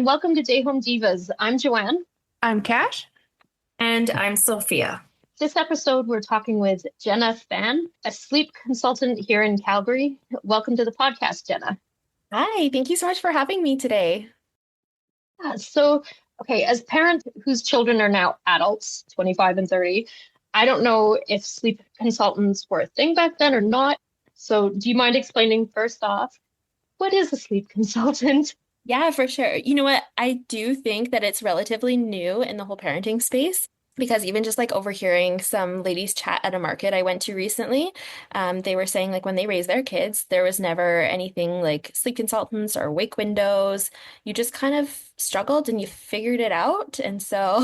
and welcome to Day Home Divas. I'm Joanne. I'm Cash. And I'm Sophia. This episode, we're talking with Jenna Phan, a sleep consultant here in Calgary. Welcome to the podcast, Jenna. Hi, thank you so much for having me today. Okay, as parents whose children are now adults, 25 and 30, I don't know if sleep consultants were a thing back then or not. So, do you mind explaining first off, what is a sleep consultant? Yeah, for sure. You know what? I do think that it's relatively new in the whole parenting space because even just like overhearing some ladies chat at a market I went to recently, they were saying like when they raised their kids, there was never anything like sleep consultants or wake windows. You just kind of struggled and you figured it out. And so,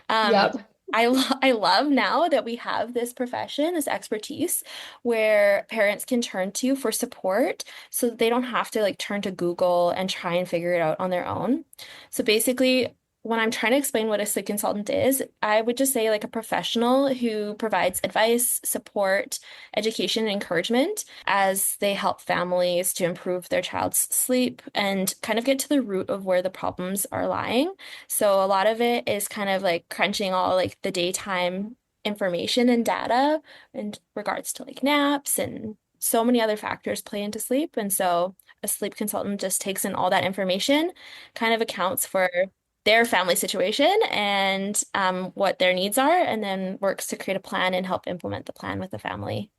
um, Yep. I love now that we have this profession, this expertise where parents can turn to for support so that they don't have to like turn to Google and try and figure it out on their own. So basically, when I'm trying to explain what a sleep consultant is, I would just say like a professional who provides advice, support, education, and encouragement as they help families to improve their child's sleep and kind of get to the root of where the problems are lying. So a lot of it is kind of like crunching all like the daytime information and data in regards to like naps and so many other factors play into sleep. And so a sleep consultant just takes in all that information, kind of accounts for their family situation and what their needs are, and then works to create a plan and help implement the plan with the family.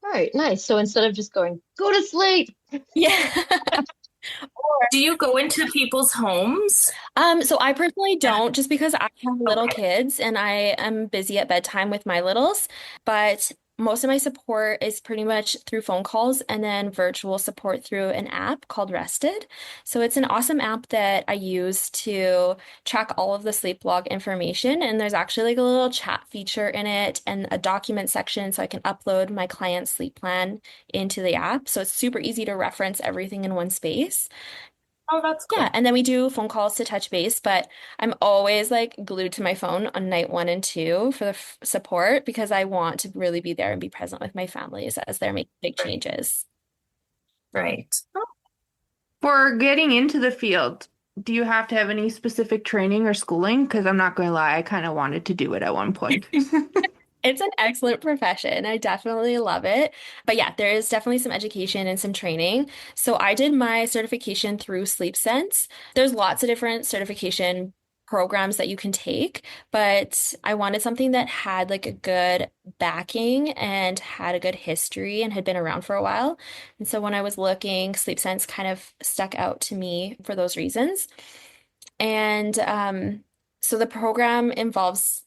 All right, nice. So instead of just going, go to sleep. Yeah. Do you go into people's homes? So I personally don't, just because I have little Okay. kids and I am busy at bedtime with my littles, but most of my support is pretty much through phone calls and then virtual support through an app called Rested. So it's an awesome app that I use to track all of the sleep log information. And there's actually like a little chat feature in it and a document section so I can upload my client's sleep plan into the app. So it's super easy to reference everything in one space. Oh, that's Yeah, cool. and then we do phone calls to touch base, but I'm always like glued to my phone on night one and two for the support because I want to really be there and be present with my families as they're making big Right. changes. Right. For getting into the field, do you have to have any specific training or schooling? Because I'm not going to lie, I kind of wanted to do it at one point. It's an excellent profession. I definitely love it. But yeah, there is definitely some education and some training. So I did my certification through Sleep Sense. There's lots of different certification programs that you can take, but I wanted something that had like a good backing and had a good history and had been around for a while. And so when I was looking, Sleep Sense kind of stuck out to me for those reasons. And so the program involves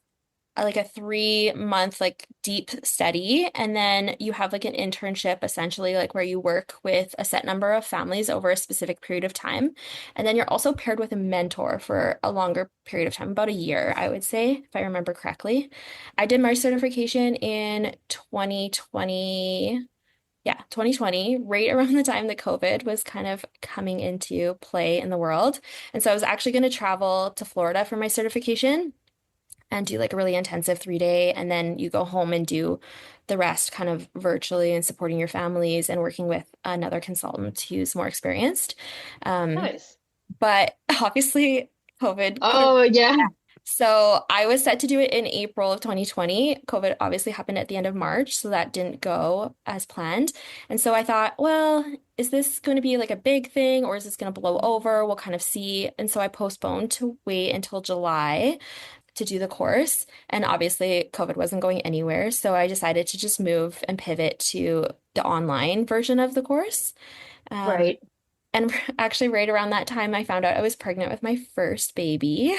like a 3 month like deep study, and then you have like an internship essentially like where you work with a set number of families over a specific period of time, and then you're also paired with a mentor for a longer period of time, about a year I would say, if I remember correctly. I did my certification in 2020. Yeah, 2020, right around the time that COVID was kind of coming into play in the world. And so I was actually going to travel to Florida for my certification and do like a really intensive 3 day, and then you go home and do the rest kind of virtually and supporting your families and working with another consultant who's more experienced. Um, Nice. but obviously, COVID put a Oh, yeah. so I was set to do it in April of 2020. COVID obviously happened at the end of March, so that didn't go as planned. And so I thought, well, is this going to be like a big thing or is this going to blow over? We'll kind of see. And so I postponed to wait until July to do the course. And obviously, COVID wasn't going anywhere. So I decided to just move and pivot to the online version of the course. Um, Right. and actually, right around that time, I found out I was pregnant with my first baby.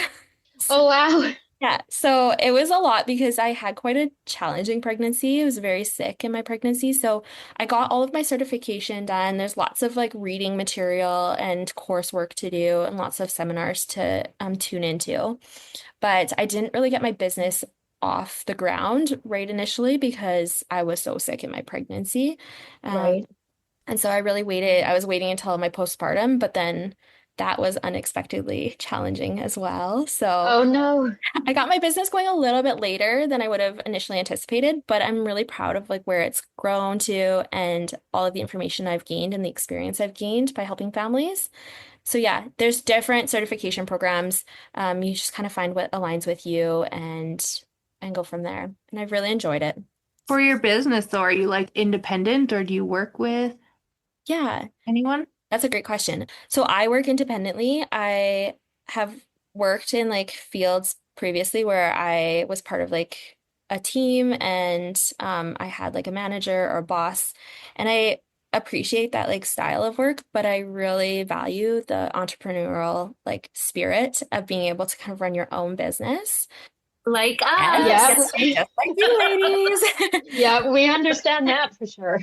Oh, wow. Yeah, so it was a lot because I had quite a challenging pregnancy. I was very sick in my pregnancy. So I got all of my certification done. There's lots of like reading material and coursework to do and lots of seminars to tune into. But I didn't really get my business off the ground right initially because I was so sick in my pregnancy. Right. And so I really waited. I was waiting until my postpartum, but then that was unexpectedly challenging as well. So Oh, no. I got my business going a little bit later than I would have initially anticipated, but I'm really proud of like where it's grown to and all of the information I've gained and the experience I've gained by helping families. So yeah, there's different certification programs. You just kind of find what aligns with you and go from there. And I've really enjoyed it. For your business, though, are you like independent or do you work with Yeah, anyone? that's a great question. So I work independently. I have worked in like fields previously where I was part of like a team and I had like a manager or boss. And I appreciate that like style of work, but I really value the entrepreneurial like spirit of being able to kind of run your own business. Like Yes, Yeah. us. just like you ladies. Yeah, we understand that for sure.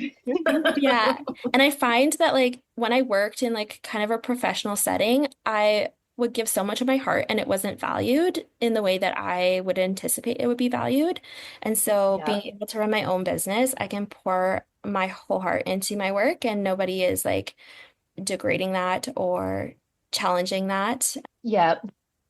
Yeah. And I find that like when I worked in like kind of a professional setting, I would give so much of my heart and it wasn't valued in the way that I would anticipate it would be valued. And so Yeah. being able to run my own business, I can pour my whole heart into my work and nobody is like degrading that or challenging that. Yeah.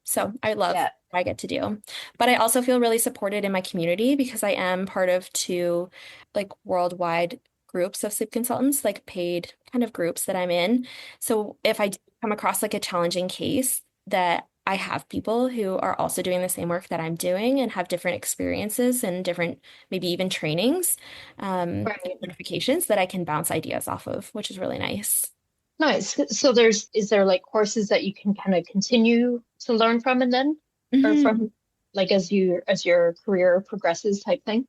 So I love Yeah. what I get to do. But I also feel really supported in my community because I am part of two like worldwide groups of sleep consultants, like paid kind of groups that I'm in. So if I do come across like a challenging case that I have people who are also doing the same work that I'm doing and have different experiences and different, maybe even trainings, Right. certifications that I can bounce ideas off of, which is really nice. Nice. So is there like courses that you can kind of continue to learn from and then, or Mhm. from like as your career progresses type thing?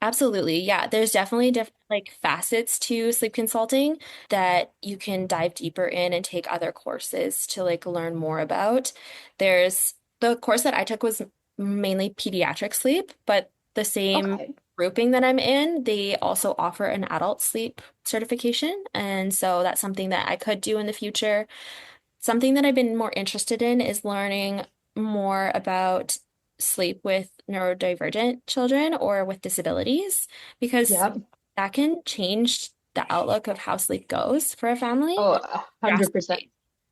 Absolutely. Yeah, there's definitely different like facets to sleep consulting that you can dive deeper in and take other courses to like learn more about. There's the course that I took was mainly pediatric sleep, but the same Okay. grouping that I'm in, they also offer an adult sleep certification. And so that's something that I could do in the future. Something that I've been more interested in is learning more about sleep with neurodivergent children or with disabilities, because Yeah. that can change the outlook of how sleep goes for a family Oh, 100%. drastically.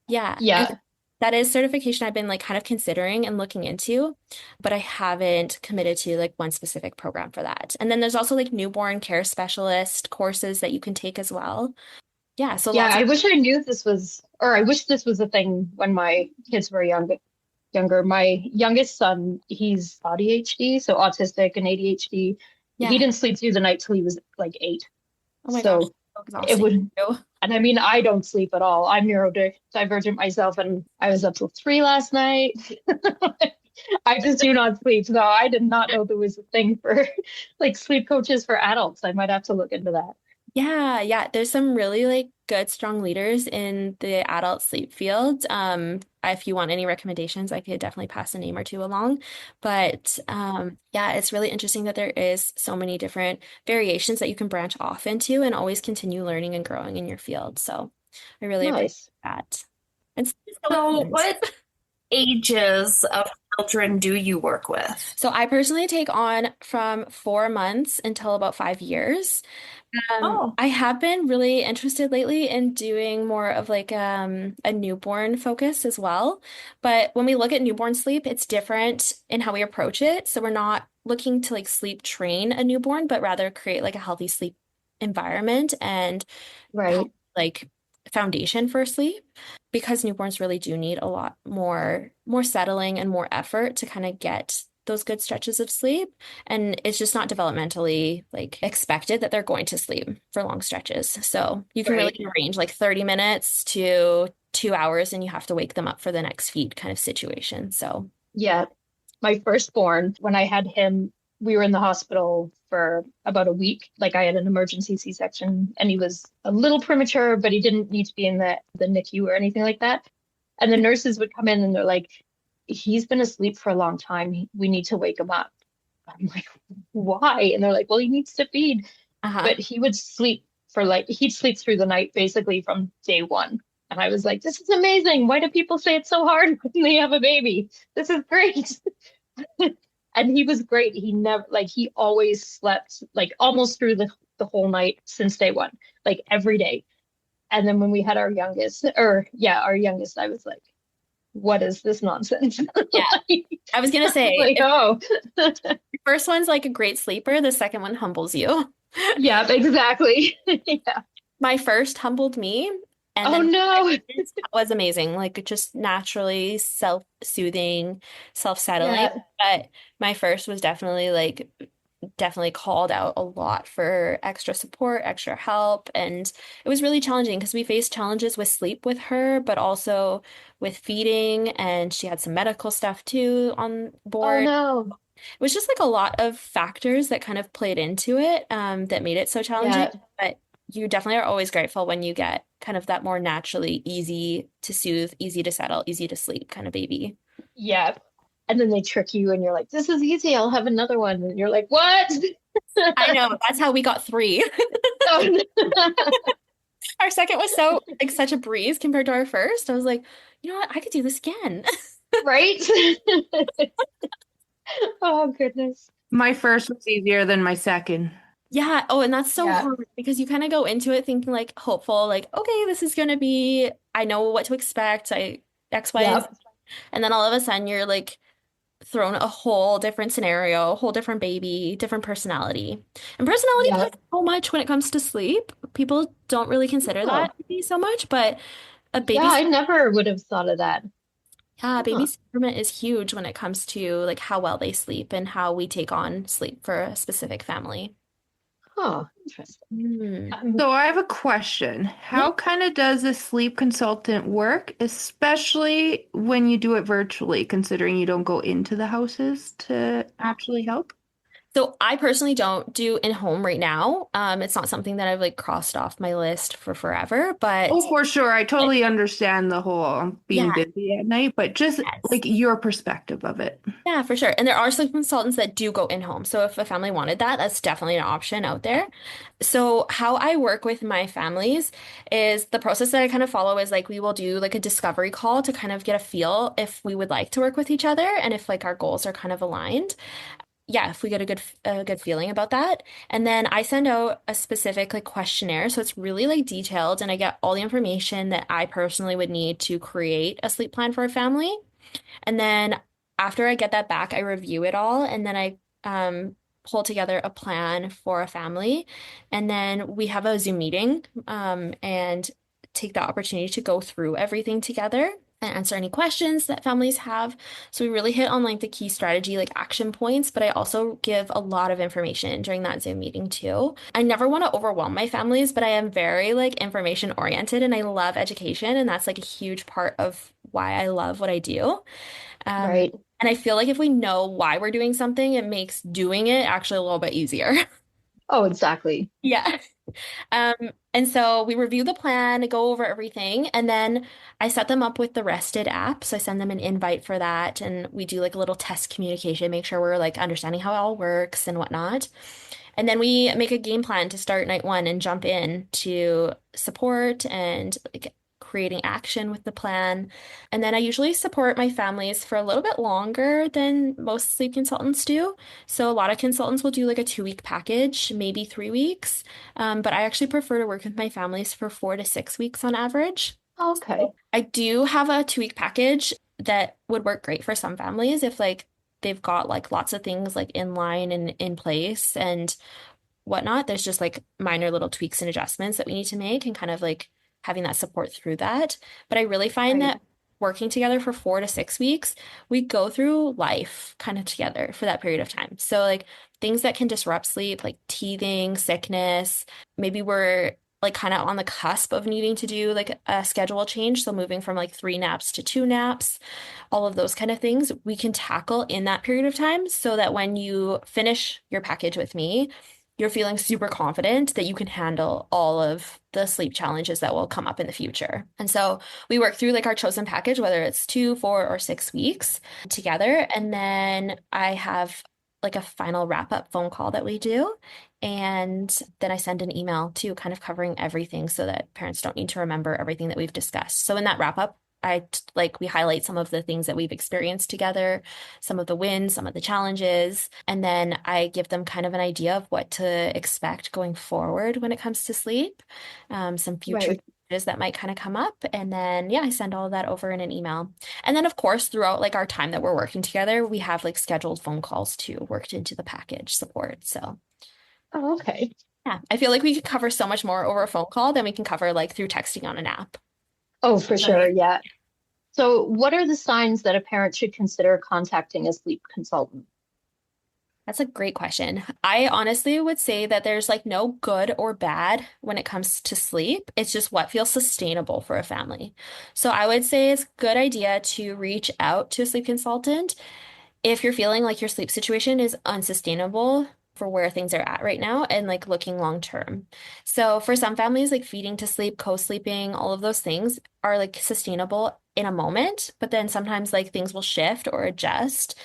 Yeah. And Yeah. that is certification I've been like kind of considering and looking into, but I haven't committed to like one specific program for that. And then there's also like newborn care specialist courses that you can take as well. Yeah, so Yeah, lots of I wish I knew this was, or I wish this was a thing when my kids were younger. My youngest son, he's ADHD, so autistic and ADHD. He yeah. didn't sleep through the night till he was like 8. Oh my gosh, So so it exhausting. would, Too. and I mean, I don't sleep at all. I'm neurodivergent myself, and I was up till 3 last night. I just do not sleep. So I did not know there was a thing for like sleep coaches for adults. I might have to look into that. Yeah, yeah. There's some really like good, strong leaders in the adult sleep field. If you want any recommendations, I could definitely pass a name or two along. But yeah, it's really interesting that there is so many different variations that you can branch off into and always continue learning and growing in your field. So I really appreciate Nice. that. And so So, fun. what ages of children do you work with? So I personally take on from 4 months until about 5 years. Oh, I have been really interested lately in doing more of like a newborn focus as well. But when we look at newborn sleep, it's different in how we approach it. So we're not looking to like sleep train a newborn, but rather create like a healthy sleep environment and Right. help like foundation for sleep because newborns really do need a lot more settling and more effort to kind of get those good stretches of sleep. And it's just not developmentally like expected that they're going to sleep for long stretches. So you can Right. really range like 30 minutes to 2 hours and you have to wake them up for the next feed kind of situation. So Yeah. My firstborn, when I had him, we were in the hospital for about a week. Like I had an emergency C-section and he was a little premature, but he didn't need to be in the NICU or anything like that. And the nurses would come in and they're like, he's been asleep for a long time. We need to wake him up. I'm like, why? And they're like, well, he needs to feed. uh-huh. But he would sleep for like, he'd sleep through the night basically from day one. And I was like, this is amazing. Why do people say it's so hard when they have a baby? This is great. And he was great. He never like he always slept like almost through the whole night since day one, like every day. And then when we had our youngest, or yeah, our youngest, I was like, what is this nonsense? Yeah. I was gonna say Like, if oh, your first one's like a great sleeper, the second one humbles you. yeah, exactly. Yeah. My first humbled me. And Oh then no. it was amazing, like just naturally self-soothing, self-settling. Yeah. But my first was definitely called out a lot for extra support, extra help, and it was really challenging because we faced challenges with sleep with her, but also with feeding, and she had some medical stuff too on Oh board. no. It was just like a lot of factors that kind of played into it, that made it so challenging. Yeah. But you definitely are always grateful when you get kind of that more naturally easy to soothe, easy to settle, easy to sleep kind of baby. Yeah. And then they trick you and you're like, this is easy, I'll have another one. And you're like, what? I know, that's how we got three. Oh, no. Our second was so like such a breeze compared to our first. I was like, you know what? I could do this again. Right? Oh goodness. My first was easier than my second. Yeah. Oh, and that's so Yeah. hard because you kind of go into it thinking like hopeful, like, okay, this is gonna be, I know what to expect. I X, Y, and Z. Yep. And then all of a sudden you're like thrown a whole different scenario, a whole different baby, different personality. And personality matters Yep. so much when it comes to sleep. People don't really consider Oh. that maybe so much, but a Yeah, baby's I never would have thought of that. yeah, Huh. baby's temperament is huge when it comes to like how well they sleep and how we take on sleep for a specific family. Huh. Interesting. Hmm. So I have a question. Yeah. How kind of does a sleep consultant work, especially when you do it virtually, considering you don't go into the houses to actually help? So I personally don't do in-home right now. It's not something that I've like crossed off my list for forever, but Oh, for sure. I totally understand the whole being yeah, busy at night, but just yes. like your perspective of it. Yeah, for sure. And there are some consultants that do go in-home. So if a family wanted that, that's definitely an option out there. So how I work with my families is the process that I kind of follow is like we will do like a discovery call to kind of get a feel if we would like to work with each other and if like our goals are kind of aligned. Yeah, if we get a good feeling about that. And then I send out a specific like questionnaire. So it's really like detailed and I get all the information that I personally would need to create a sleep plan for a family. And then after I get that back, I review it all and then I pull together a plan for a family. And then we have a Zoom meeting and take the opportunity to go through everything together and answer any questions that families have. So we really hit on like the key strategy, like action points, but I also give a lot of information during that Zoom meeting too. I never want to overwhelm my families, but I am very like information oriented and I love education. And that's like a huge part of why I love what I do. Um, Right. and I feel like if we know why we're doing something, it makes doing it actually a little bit easier. Oh, exactly. Yeah. Um, and so we review the plan, go over everything, and then I set them up with the Rested app. So I send them an invite for that, and we do like a little test communication, make sure we're like understanding how it all works and whatnot. And then we make a game plan to start night one and jump in to support and like creating action with the plan. And then I usually support my families for a little bit longer than most sleep consultants do. So a lot of consultants will do like a 2 week package, maybe 3 weeks. But I actually prefer to work with my families for 4 to 6 weeks on average. Okay. I do have a 2 week package that would work great for some families if like they've got like lots of things like in line and in place and whatnot. There's just like minor little tweaks and adjustments that we need to make and kind of like having that support through that. But I really find Right. that working together for 4 to 6 weeks, we go through life kind of together for that period of time. So like things that can disrupt sleep, like teething, sickness, maybe we're like kind of on the cusp of needing to do like a schedule change. So moving from like 3 naps to 2 naps, all of those kind of things we can tackle in that period of time so that when you finish your package with me, you're feeling super confident that you can handle all of the sleep challenges that will come up in the future. And so we work through like our chosen package, whether it's 2, 4, or 6 weeks together. And then I have like a final wrap up phone call that we do. And then I send an email too, kind of covering everything so that parents don't need to remember everything that we've discussed. So in that wrap up, we highlight some of the things that we've experienced together, some of the wins, some of the challenges, and then I give them kind of an idea of what to expect going forward when it comes to sleep, some future Right. changes that might kind of come up, and then yeah, I send all of that over in an email. And then of course, throughout like our time that we're working together, we have like scheduled phone calls too, worked into the package support. So Oh, okay. yeah, I feel like we could cover so much more over a phone call than we can cover like through texting on an app. Oh, for sure. Right. Yeah. So, what are the signs that a parent should consider contacting a sleep consultant? That's a great question. I honestly would say that there's like no good or bad when it comes to sleep. It's just what feels sustainable for a family. So I would say it's a good idea to reach out to a sleep consultant if you're feeling like your sleep situation is unsustainable for where things are at right now and like looking long term. So for some families, like feeding to sleep, co-sleeping, all of those things are like sustainable in a moment, but then sometimes like things will shift or adjust,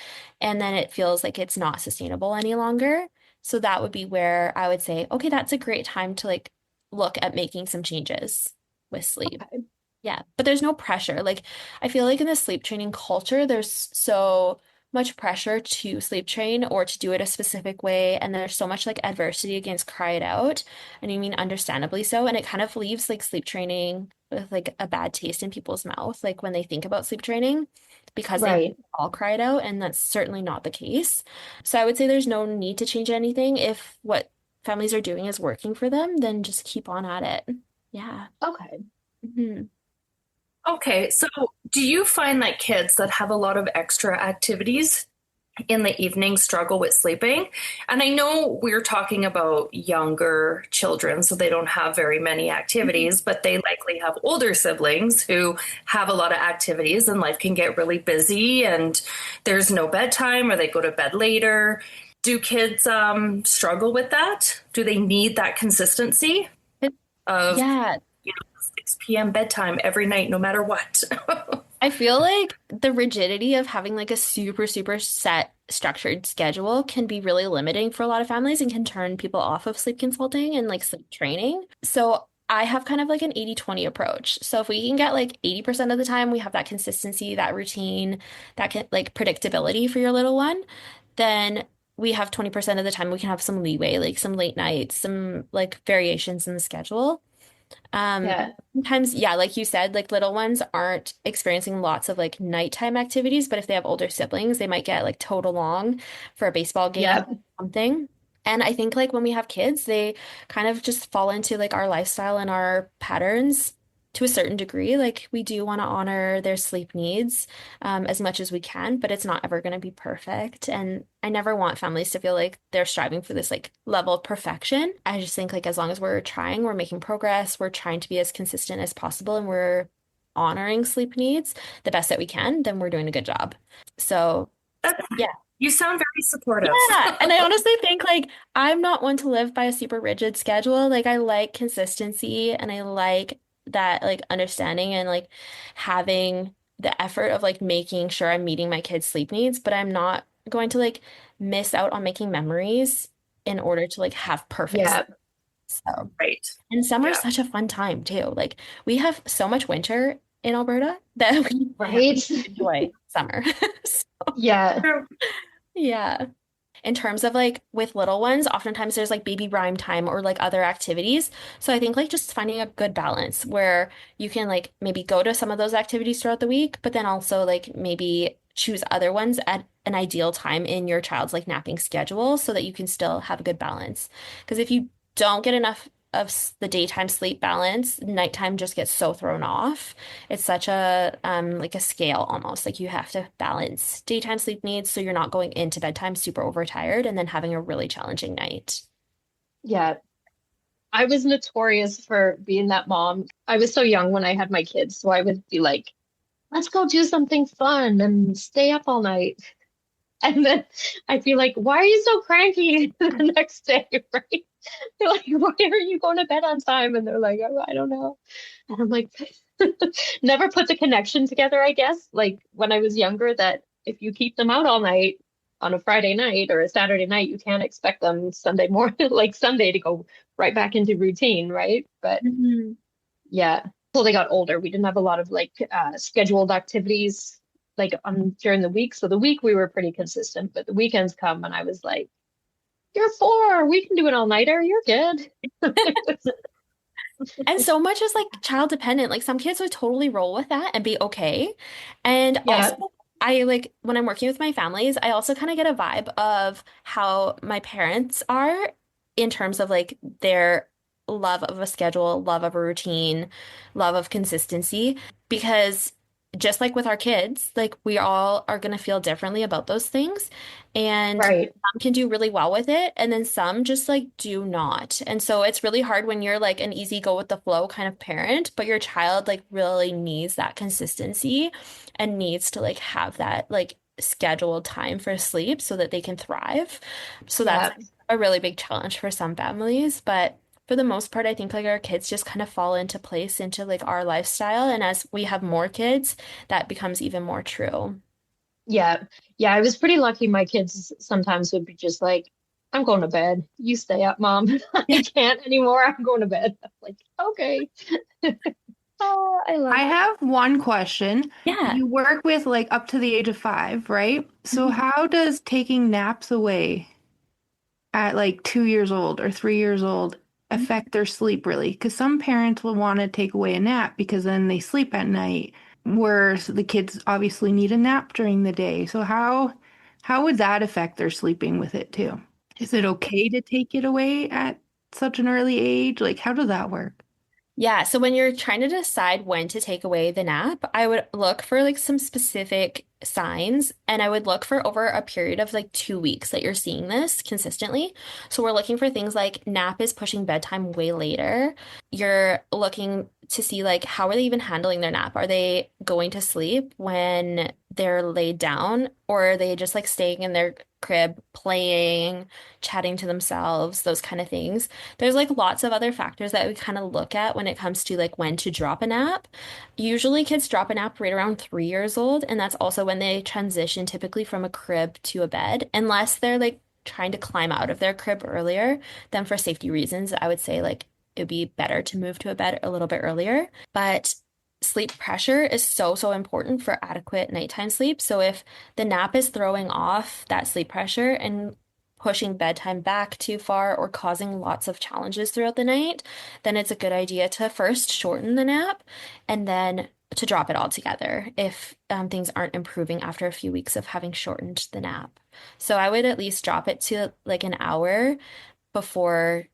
and then it feels like it's not sustainable any longer. So that would be where I would say, okay, that's a great time to like look at making some changes with sleep. Okay. Yeah, but there's no pressure. Like, I feel like in the sleep training culture, there's so much pressure to sleep train or to do it a specific way. And there's so much like adversity against cry it out. And you mean understandably so. And it kind of leaves like sleep training with like a bad taste in people's mouth, like when they think about sleep training, because they Right. all cry it out. And that's certainly not the case. So I would say there's no need to change anything. If what families are doing is working for them, then just keep on at it. Yeah. Okay. Mhm. Okay, so do you find that kids that have a lot of extra activities in the evening struggle with sleeping? And I know we're talking about younger children, so they don't have very many Mhm. activities, but they likely have older siblings who have a lot of activities and life can get really busy and there's no bedtime or they go to bed later. Do kids struggle with that? Do they need that consistency It- of, Yeah, 6 p.m. bedtime every night, no matter what? I feel like the rigidity of having like a super, super set structured schedule can be really limiting for a lot of families and can turn people off of sleep consulting and like sleep training. So I have kind of like an 80-20 approach. So if we can get like 80% of the time we have that consistency, that routine, that can like predictability for your little one, then we have 20% of the time we can have some leeway, like some late nights, some like variations in the schedule. Um, Yeah. Sometimes, yeah, like you said, like little ones aren't experiencing lots of like nighttime activities, but if they have older siblings, they might get like towed along for a baseball game Yeah. or something. And I think like when we have kids, they kind of just fall into like our lifestyle and our patterns to a certain degree. Like we do want to honor their sleep needs as much as we can, but it's not ever going to be perfect. And I never want families to feel like they're striving for this like level of perfection. I just think like as long as we're trying, we're making progress, we're trying to be as consistent as possible, and we're honoring sleep needs the best that we can, then we're doing a good job. So, yeah. You sound very supportive. Yeah, and I honestly think like I'm not one to live by a super rigid schedule. Like I like consistency and I like that like understanding and like having the effort of like making sure I'm meeting my kids' sleep needs, but I'm not going to like miss out on making memories in order to like have perfect sleep. Yeah. So, Right. and summer is Yeah. such a fun time too. Like we have so much winter in Alberta that we Right. enjoy summer. So, Yeah. yeah. In terms of like with little ones, oftentimes there's like baby rhyme time or like other activities. So I think like just finding a good balance where you can like maybe go to some of those activities throughout the week, but then also like maybe choose other ones at an ideal time in your child's like napping schedule so that you can still have a good balance. Because if you don't get enough of the daytime sleep balance, nighttime just gets so thrown off. It's such a like a scale almost. Like you have to balance daytime sleep needs so you're not going into bedtime super overtired and then having a really challenging night. Yeah. I was notorious for being that mom. I was so young when I had my kids, so I would be like, let's go do something fun and stay up all night. And then I'd be like, why are you so cranky the next day, right? They're like, why are you going to bed on time? And they're like, oh, I don't know. And I'm like, never put the connection together, I guess. Like when I was younger, that if you keep them out all night on a Friday night or a Saturday night, you can't expect them Sunday morning, like Sunday, to go right back into routine, right? But Mhm. yeah, until they got older, we didn't have a lot of like scheduled activities like on during the week. So the week we were pretty consistent, but the weekends come and I was like, "You're four, we can do an all-nighter. You're good." And so much is like child dependent. Like some kids would totally roll with that and be okay. And also, Yeah, I like when I'm working with my families, I also kind of get a vibe of how my parents are in terms of like their love of a schedule, love of a routine, love of consistency, because just like with our kids, like we all are going to feel differently about those things. And Right. some can do really well with it, and then some just like do not. And so it's really hard when you're like an easy go with the flow kind of parent, but your child like really needs that consistency and needs to like have that like scheduled time for sleep so that they can thrive. So that's Yeah. a really big challenge for some families, but for the most part, I think like our kids just kind of fall into place into like our lifestyle. And as we have more kids, that becomes even more true. Yeah. Yeah. I was pretty lucky. My kids sometimes would be just like, I'm going to bed. You stay up, mom. I can't anymore. I'm going to bed. I'm like, okay. Oh, I love I that. have one question. Yeah. You work with like up to the age of 5, right? So Mhm. how does taking naps away at like 2 years old or 3 years old affect their sleep really? Because some parents will want to take away a nap because then they sleep at night, whereas the kids obviously need a nap during the day. So how would that affect their sleeping with it too? Is it okay to take it away at such an early age? Like, how does that work? Yeah, so when you're trying to decide when to take away the nap, I would look for like some specific signs, and I would look for over a period of like 2 weeks that you're seeing this consistently. So we're looking for things like nap is pushing bedtime way later. You're looking to see like how are they even handling their nap? Are they going to sleep when they're laid down, or are they just like staying in their crib, playing, chatting to themselves, those kind of things? There's like lots of other factors that we kind of look at when it comes to like when to drop a nap. Usually kids drop a nap right around 3 years old, and that's also when they transition typically from a crib to a bed, unless they're like trying to climb out of their crib earlier. Then for safety reasons, I would say like it'd be better to move to a bed a little bit earlier. But sleep pressure is so, so important for adequate nighttime sleep. So if the nap is throwing off that sleep pressure and pushing bedtime back too far or causing lots of challenges throughout the night, then it's a good idea to first shorten the nap and then to drop it altogether if things aren't improving after a few weeks of having shortened the nap. So I would at least drop it to like an hour before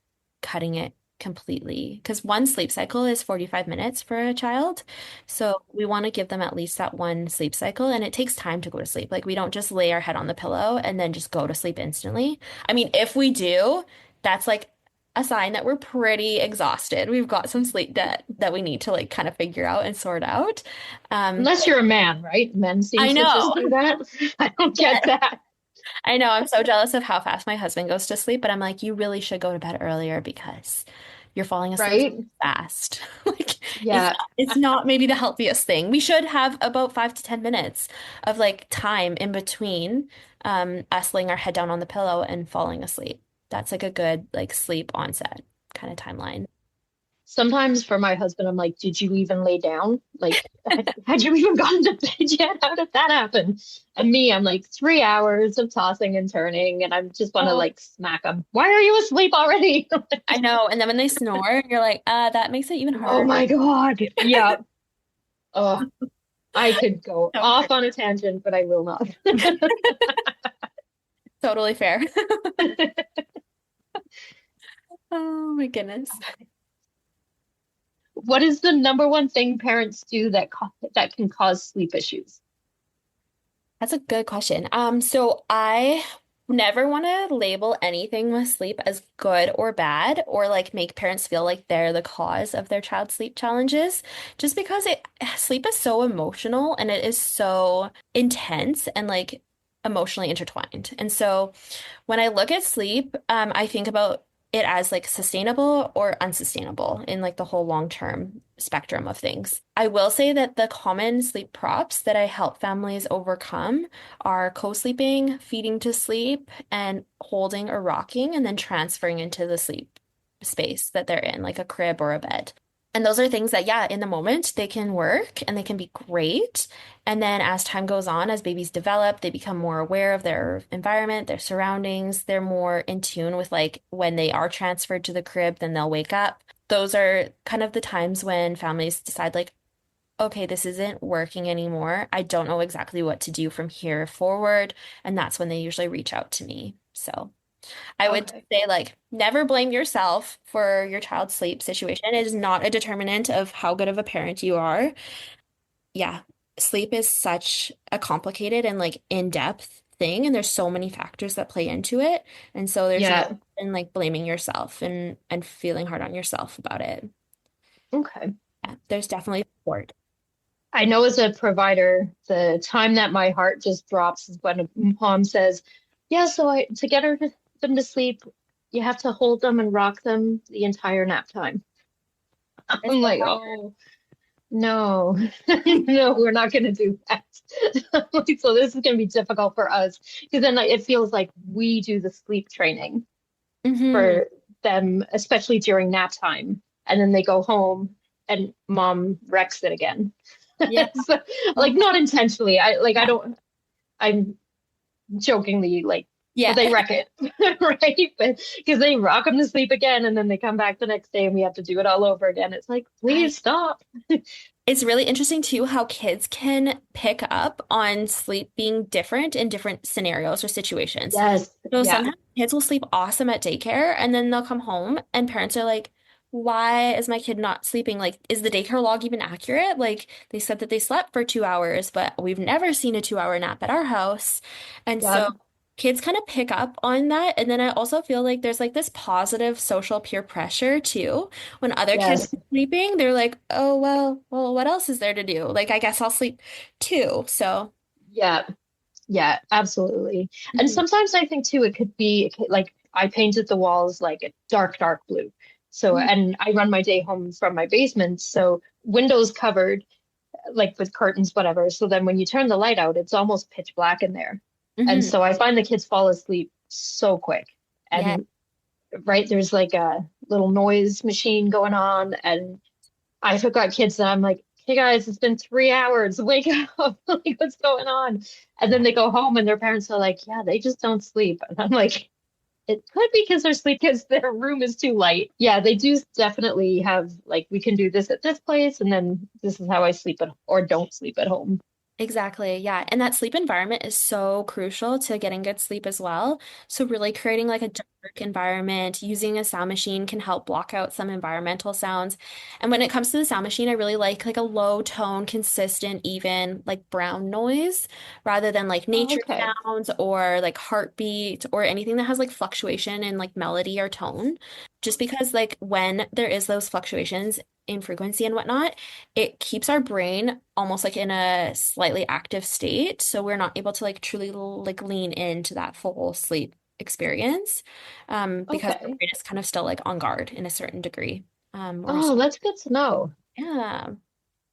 cutting it completely. Because one sleep cycle is 45 minutes for a child. So we want to give them at least that one sleep cycle. And it takes time to go to sleep. Like we don't just lay our head on the pillow and then just go to sleep instantly. I mean, if we do, that's like a sign that we're pretty exhausted. We've got some sleep debt that we need to like kind of figure out and sort out. Unless you're a man, right? Men seem I to just know. do that. I don't get that. I know. I'm so jealous of how fast my husband goes to sleep, but I'm like, you really should go to bed earlier because you're falling asleep so Right? fast. Like Yeah. it's not maybe the healthiest thing. We should have about 5 to 10 minutes of like time in between us laying our head down on the pillow and falling asleep. That's like a good like sleep onset kind of timeline. Sometimes for my husband, I'm like, did you even lay down? Like, had you even gotten to bed yet? How did that happen? And me, I'm like 3 hours of tossing and turning, and I just want to Oh, like smack him. Why are you asleep already? I know. And then when they snore, you're like, that makes it even Oh harder. my God. Yeah. Oh, I could go So true. off on a tangent, but I will not. Totally fair. Oh my goodness. What is the number one thing parents do that can cause sleep issues? That's a good question. So I never want to label anything with sleep as good or bad or like make parents feel like they're the cause of their child's sleep challenges, just because sleep is so emotional and it is so intense and like emotionally intertwined. And so when I look at sleep, I think about it as like sustainable or unsustainable in like the whole long-term spectrum of things. I will say that the common sleep props that I help families overcome are co-sleeping, feeding to sleep, and holding or rocking, and then transferring into the sleep space that they're in, like a crib or a bed. And those are things that, yeah, in the moment they can work and they can be great. And then as time goes on, as babies develop, they become more aware of their environment, their surroundings. They're more in tune with like when they are transferred to the crib, then they'll wake up. Those are kind of the times when families decide like, okay, this isn't working anymore. I don't know exactly what to do from here forward. And that's when they usually reach out to me. So. I would Okay. say like never blame yourself for your child's sleep situation. It is not a determinant of how good of a parent you are. Yeah, sleep is such a complicated and like in-depth thing, and there's so many factors that play into it. And so there's no Yeah. in like blaming yourself and feeling hard on yourself about it. Okay. Yeah, there's definitely support. I know as a provider, the time that my heart just drops is when mom says, "Yeah, so I to get them to sleep, you have to hold them and rock them the entire nap time." It's I'm so like, hard. "Oh, no, no, we're not going to do that." Like, so this is going to be difficult for us because then like, it feels like we do the sleep training Hmm. for them, especially during nap time, and then they go home and mom wrecks it again. Yeah. So, like not intentionally. I don't. I'm jokingly like, but Yeah. they wreck it, right? But because they rock them to sleep again, and then they come back the next day, and we have to do it all over again. It's like, I please stop. It's really interesting too how kids can pick up on sleep being different in different scenarios or situations. Yes, So yeah, sometimes kids will sleep awesome at daycare and then they'll come home and parents are like, why is my kid not sleeping? Like, is the daycare log even accurate? Like, they said that they slept for 2 hours, but we've never seen a 2 hour nap at our house. And yeah, so kids kind of pick up on that. And then I also feel like there's like this positive social peer pressure too. When other kids yes, are sleeping, they're like, oh, well, what else is there to do? Like, I guess I'll sleep too. So, yeah, yeah, absolutely. And mhm. sometimes I think too, it could be like I painted the walls like a dark, dark blue. So, and I run my day home from my basement, so windows covered, like with curtains, whatever. So then when you turn the light out, it's almost pitch black in there. And Mhm. so I find the kids fall asleep so quick. Yeah, And right, there's like a little noise machine going on. And I've got kids that I'm like, hey guys, it's been 3 hours. Wake up. Like, what's going on? And then they go home and their parents are like, yeah, they just don't sleep. And I'm like, it could be because they're sleep because their room is too light. Yeah, they do definitely have like we can do this at this place, and then this is how I sleep at or don't sleep at home. exactly. Yeah. And that sleep environment is so crucial to getting good sleep as well. So, really creating like a dark environment, using a sound machine can help block out some environmental sounds. And when it comes to the sound machine, I really like a low tone, consistent, even like brown noise rather than like Oh, nature okay. sounds or like heartbeat or anything that has like fluctuation in like melody or tone. Just because, like, when there is those fluctuations in frequency and whatnot, it keeps our brain almost like in a slightly active state. So we're not able to like truly like lean into that full sleep experience because our Okay. brain is kind of still like on guard in a certain degree. Or Oh, that's good to know. yeah.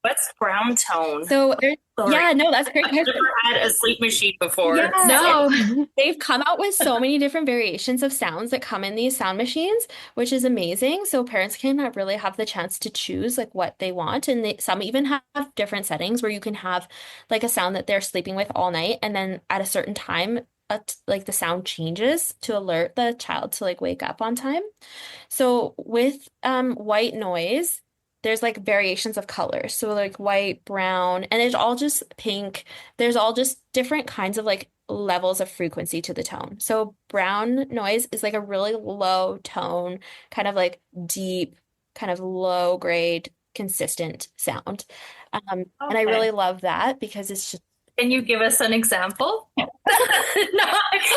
What's brown tone? So Sorry, yeah, no, that's a great I've never question. had a sleep machine before. Yeah, So, No. they've come out with so many different variations of sounds that come in these sound machines, which is amazing. So parents can really have the chance to choose like what they want. And some even have different settings where you can have like a sound that they're sleeping with all night. And then at a certain time, like the sound changes to alert the child to like wake up on time. So with white noise, there's like variations of colors. So like white, brown, and it's all just pink. There's all just different kinds of like levels of frequency to the tone. So brown noise is like a really low tone, kind of like deep, kind of low grade, consistent sound. And I okay. really love that because it's just Can you give us an example? No,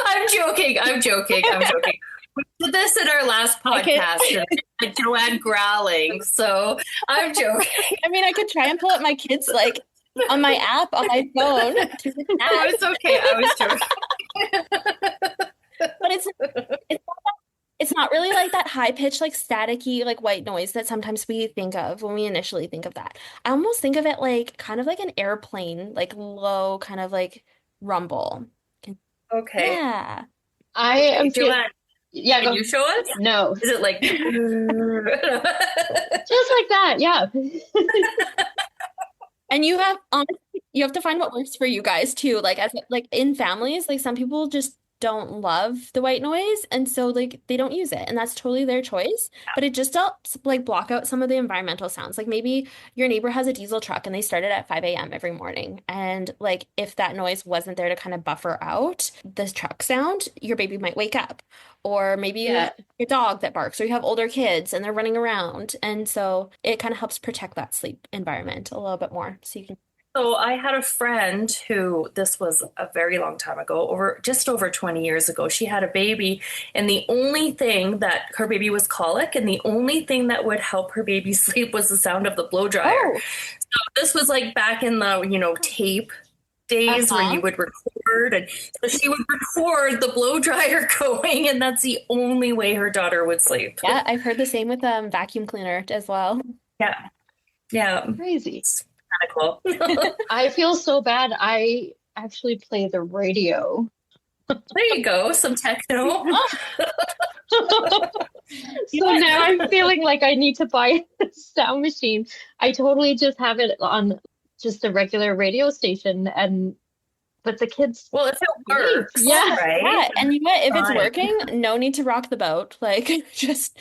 I'm joking. I'm joking. I'm joking. We did this in our last I could podcast, and I had Joanne growling. So I'm joking. I mean I could try and pull up my kids like on my app on my phone to the No, app. it's okay. I was joking. But it's not really like that high pitched like staticky like white noise that sometimes we think of when we initially think of that. I almost think of it like kind of like an airplane, like low kind of like rumble. Okay. Yeah. I Okay. am feel Joanne, yeah, can go. you show us? No. Is it like Just like that, yeah. And you have to find what works for you guys too. Like as like in families, like some people just don't love the white noise, and so like they don't use it, and that's totally their choice. But it just helps like block out some of the environmental sounds. Like maybe your neighbor has a diesel truck and they start it at 5 a.m. every morning, and like if that noise wasn't there to kind of buffer out the truck sound, your baby might wake up. Or maybe you have Yeah, a dog that barks, or you have older kids and they're running around, and so it kind of helps protect that sleep environment a little bit more. So you can. So I had a friend who, this was a very long time ago, just over 20 years ago. She had a baby, and the only thing that her baby was colic, and the only thing that would help her baby sleep was the sound of the blow dryer. Oh, So this was like back in the, tape days where uh-huh. you would record, and so she would record the blow dryer going, and that's the only way her daughter would sleep. Yeah, I've heard the same with vacuum cleaner as well. Yeah. Yeah. crazy. It's kind of cool. I feel so bad. I actually play the radio. There you go, some techno. So now I'm feeling like I need to buy a sound machine. I totally just have it on just a regular radio station, and but the kids Well, if it works, Yeah. right? Yeah, and you know what? If it's Fine. working, no need to rock the boat. Like, just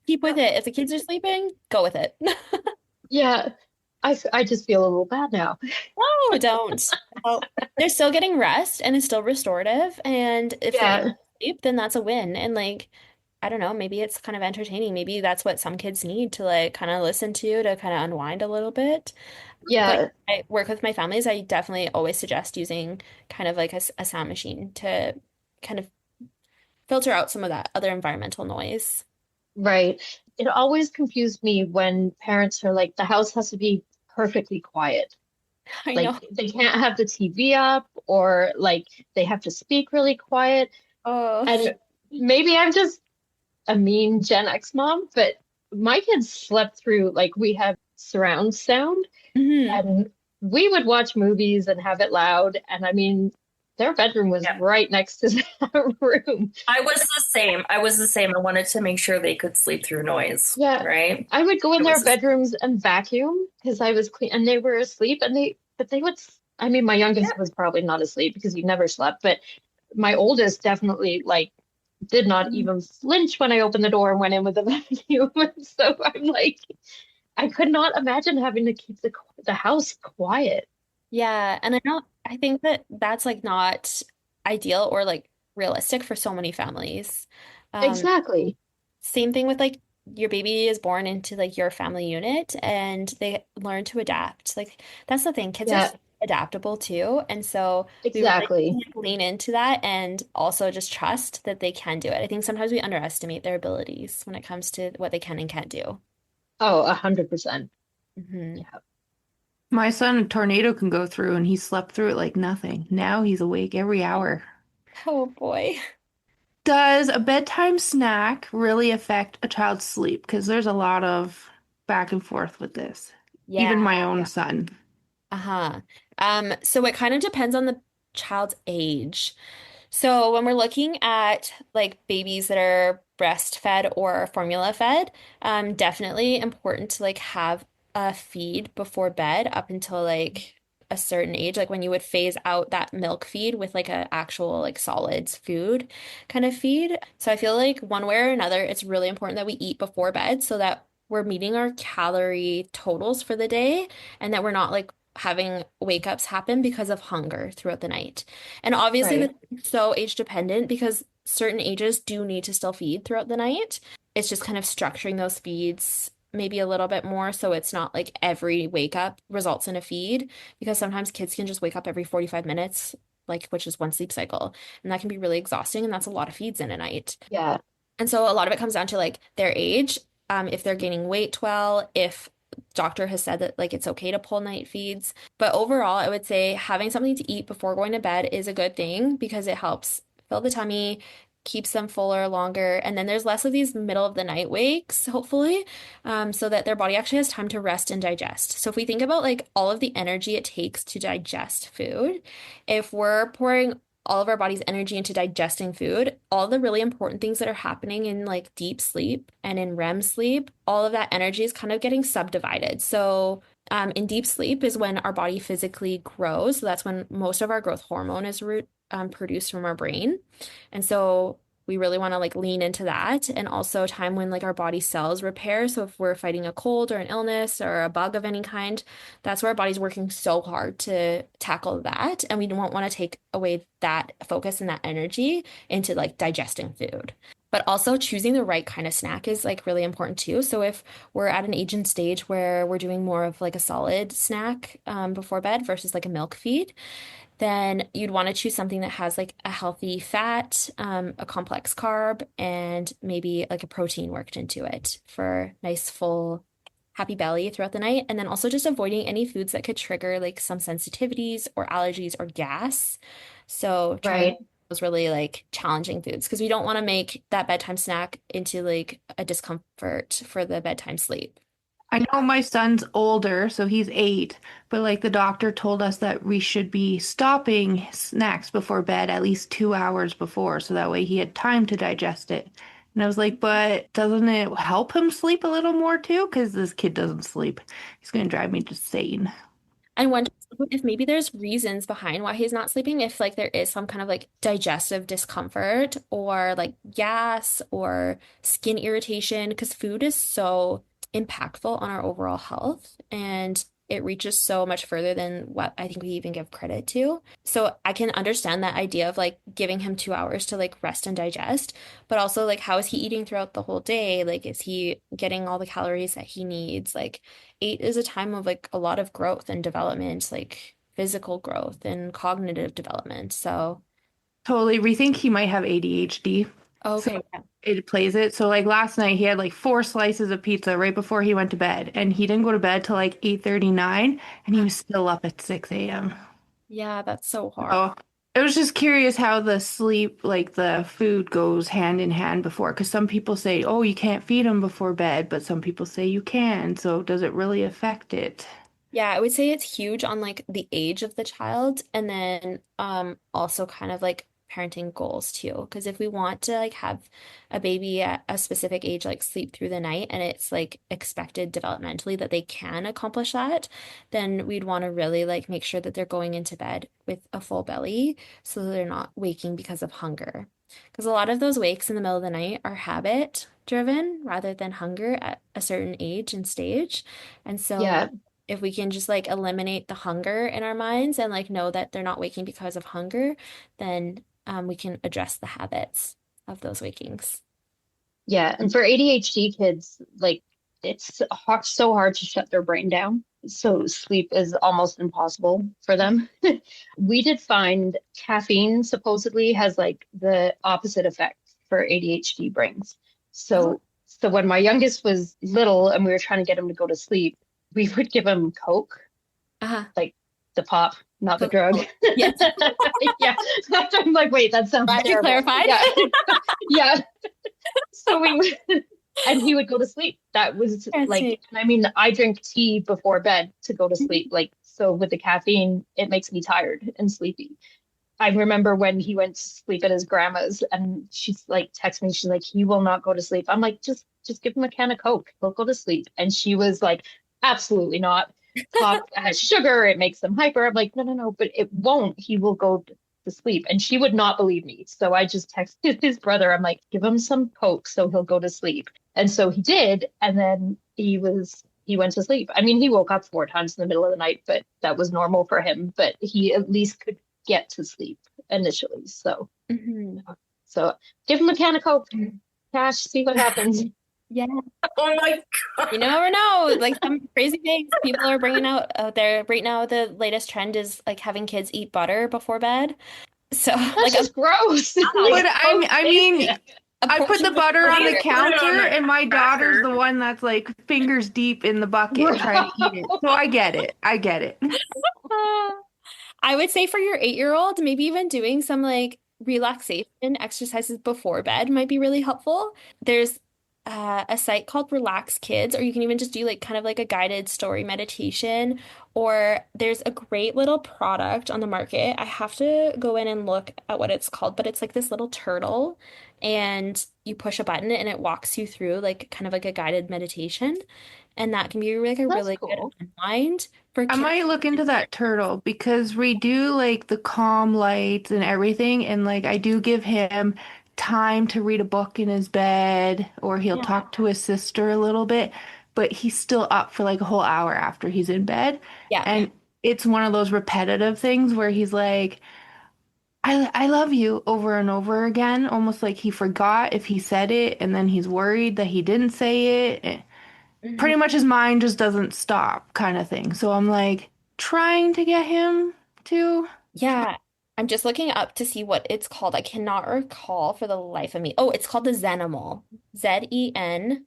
keep with it. If the kids are sleeping, go with it. yeah. I just feel a little bad now. No, don't. Well, they're still getting rest and it's still restorative. And if they're able Yeah, to sleep, then that's a win. And like, I don't know, maybe it's kind of entertaining. Maybe that's what some kids need to like kind of listen to kind of unwind a little bit. But yeah, I work with my families. I definitely always suggest using kind of like a sound machine to kind of filter out some of that other environmental noise. right. It always confused me when parents are like, the house has to be perfectly quiet. I Like know. they can't have the TV up, or like they have to speak really quiet. Oh, And maybe I'm just a mean Gen X mom, but my kids slept through, like, we have surround sound, hmm. and we would watch movies and have it loud. And I mean, their bedroom was Yeah. right next to that room. I was the same. I was the same. I wanted to make sure they could sleep through noise, Yeah, right? I would go in It their was the bedrooms and vacuum because I was clean, and they were asleep, and but they would, I mean, my youngest was probably not asleep because he never slept, but my oldest definitely like did not same. even flinch when I opened the door and went in with the vacuum. So I'm like, I could not imagine having to keep the house quiet. Yeah, and I think that that's like not ideal or like realistic for so many families. Um, Exactly. Same thing with like your baby is born into like your family unit and they learn to adapt. Like that's the thing, kids are Yeah, so adaptable too. And so we really exactly. need to lean into that and also just trust that they can do it. I think sometimes we underestimate their abilities when it comes to what they can and can't do. Oh, 100%. Hmm. Yeah. My son, a tornado can go through and he slept through it like nothing. Now he's awake every hour. Oh boy. Does a bedtime snack really affect a child's sleep? Because there's a lot of back and forth with this. Yeah. Even my own son. Uh-huh. So it kind of depends on the child's age. So when we're looking at like babies that are breastfed or formula fed, definitely important to like have a feed before bed up until like a certain age, like when you would phase out that milk feed with like a actual like solids food kind of feed. So I feel like one way or another, it's really important that we eat before bed so that we're meeting our calorie totals for the day and that we're not like having wake ups happen because of hunger throughout the night. And obviously, this Right. is so age dependent because certain ages do need to still feed throughout the night. It's just kind of structuring those feeds maybe a little bit more so it's not like every wake up results in a feed because sometimes kids can just wake up every 45 minutes, like which is one sleep cycle. And that can be really exhausting. And that's a lot of feeds in a night. Yeah. And so a lot of it comes down to like their age, if they're gaining weight well, if doctor has said that like it's okay to pull night feeds. But overall, I would say having something to eat before going to bed is a good thing because it helps fill the tummy, keeps them fuller longer, and then there's less of these middle of the night wakes, hopefully, so that their body actually has time to rest and digest. So if we think about like all of the energy it takes to digest food, if we're pouring all of our body's energy into digesting food, all the really important things that are happening in like deep sleep and in REM sleep, all of that energy is kind of getting subdivided. So, in deep sleep is when our body physically grows. So that's when most of our growth hormone is produced from our brain. And so we really want to like lean into that, and also time when like our body cells repair. So if we're fighting a cold or an illness or a bug of any kind, that's where our body's working so hard to tackle that. And we don't want to take away that focus and that energy into like digesting food. But also choosing the right kind of snack is like really important too. So if we're at an age and stage where we're doing more of like a solid snack before bed versus like a milk feed, then you'd want to choose something that has like a healthy fat, a complex carb, and maybe like a protein worked into it for nice full happy belly throughout the night. And then also just avoiding any foods that could trigger like some sensitivities or allergies or gas. So trying Right. those really like challenging foods because we don't want to make that bedtime snack into like a discomfort for the bedtime sleep. I know my son's older, so he's 8, but like the doctor told us that we should be stopping snacks before bed at least 2 hours before, so that way he had time to digest it. And I was like, but doesn't it help him sleep a little more too? Because this kid doesn't sleep. He's going to drive me insane. I wonder if maybe there's reasons behind why he's not sleeping, if like there is some kind of like digestive discomfort or like gas or skin irritation, because food is so impactful on our overall health and it reaches so much further than what I think we even give credit to. So I can understand that idea of like giving him 2 hours to like rest and digest, but also like how is he eating throughout the whole day? Like, is he getting all the calories that he needs? Like, 8 is a time of like a lot of growth and development, like physical growth and cognitive development. So, Totally. We think he might have ADHD. So okay. it plays it. So like last night he had like 4 slices of pizza right before he went to bed. And he didn't go to bed till like 8:39 and he was still up at 6 a.m. Yeah, that's so hard. So I was just curious how the sleep, like the food goes hand in hand before. Because some people say, oh, you can't feed him before bed, but some people say you can. So does it really affect it? Yeah, I would say it's huge on like the age of the child and then also kind of like parenting goals too. Because if we want to like have a baby at a specific age like sleep through the night and it's like expected developmentally that they can accomplish that, then we'd want to really like make sure that they're going into bed with a full belly so that they're not waking because of hunger. Because a lot of those wakes in the middle of the night are habit driven rather than hunger at a certain age and stage. And so Yeah. if we can just like eliminate the hunger in our minds and like know that they're not waking because of hunger, then we can address the habits of those wakings. Yeah. And for ADHD kids, like it's hard, so hard to shut their brain down. So sleep is almost impossible for them. We did find caffeine supposedly has like the opposite effect for ADHD brains. Oh, So when my youngest was little and we were trying to get him to go to sleep, we would give him Coke, uh-huh. like the pop, not the Cook- drug. oh, yes. Yeah. I'm like, wait, that sounds Glad you terrible. clarified. Yeah. Yeah. So and he would go to sleep. That was like, Interesting. I mean, I drink tea before bed to go to sleep. Like, so with the caffeine, it makes me tired and sleepy. I remember when he went to sleep at his grandma's and she's like, text me, she's like, he will not go to sleep. I'm like, just give him a can of Coke. He'll go to sleep. And she was like, absolutely not. Pop has sugar. It makes them hyper. I'm like, no, no, no, but it won't. He will go to sleep. And she would not believe me. So I just texted his brother. I'm like, give him some Coke so he'll go to sleep. And so he did. And then he went to sleep. I mean, he woke up 4 times in the middle of the night, but that was normal for him. But he at least could get to sleep initially. Mhm. So give him a can of Coke, Cash, see what happens. Yeah. Oh my You God. never know. Like some crazy things people are bringing out there right now. The latest trend is like having kids eat butter before bed. So That's like just gross. But Like, I mean, a I put portion the of butter on the You put it on counter, the and my daughter's cracker. the one that's like fingers deep in the bucket trying to eat it. So I get it. I get it. I would say for your 8-year-old, maybe even doing some like relaxation exercises before bed might be really helpful. There's a site called Relax Kids, or you can even just do like kind of like a guided story meditation. Or there's a great little product on the market. I have to go in and look at what it's called, but it's like this little turtle, and you push a button and it walks you through like kind of like a guided meditation. And that can be like a That's really good cool. unwind for I kids. might look into that turtle because we do like the calm lights and everything. And like I do give him time to read a book in his bed or he'll Yeah. talk to his sister a little bit, but he's still up for like a whole hour after he's in bed. Yeah. And it's one of those repetitive things where he's like, I love you over and over again, almost like he forgot if he said it and then he's worried that he didn't say it. Mhm. Pretty much his mind just doesn't stop kind of thing. So I'm like trying to get him to. Yeah. I'm just looking up to see what it's called. I cannot recall for the life of me. Oh, it's called the Zenimal. Zenimal.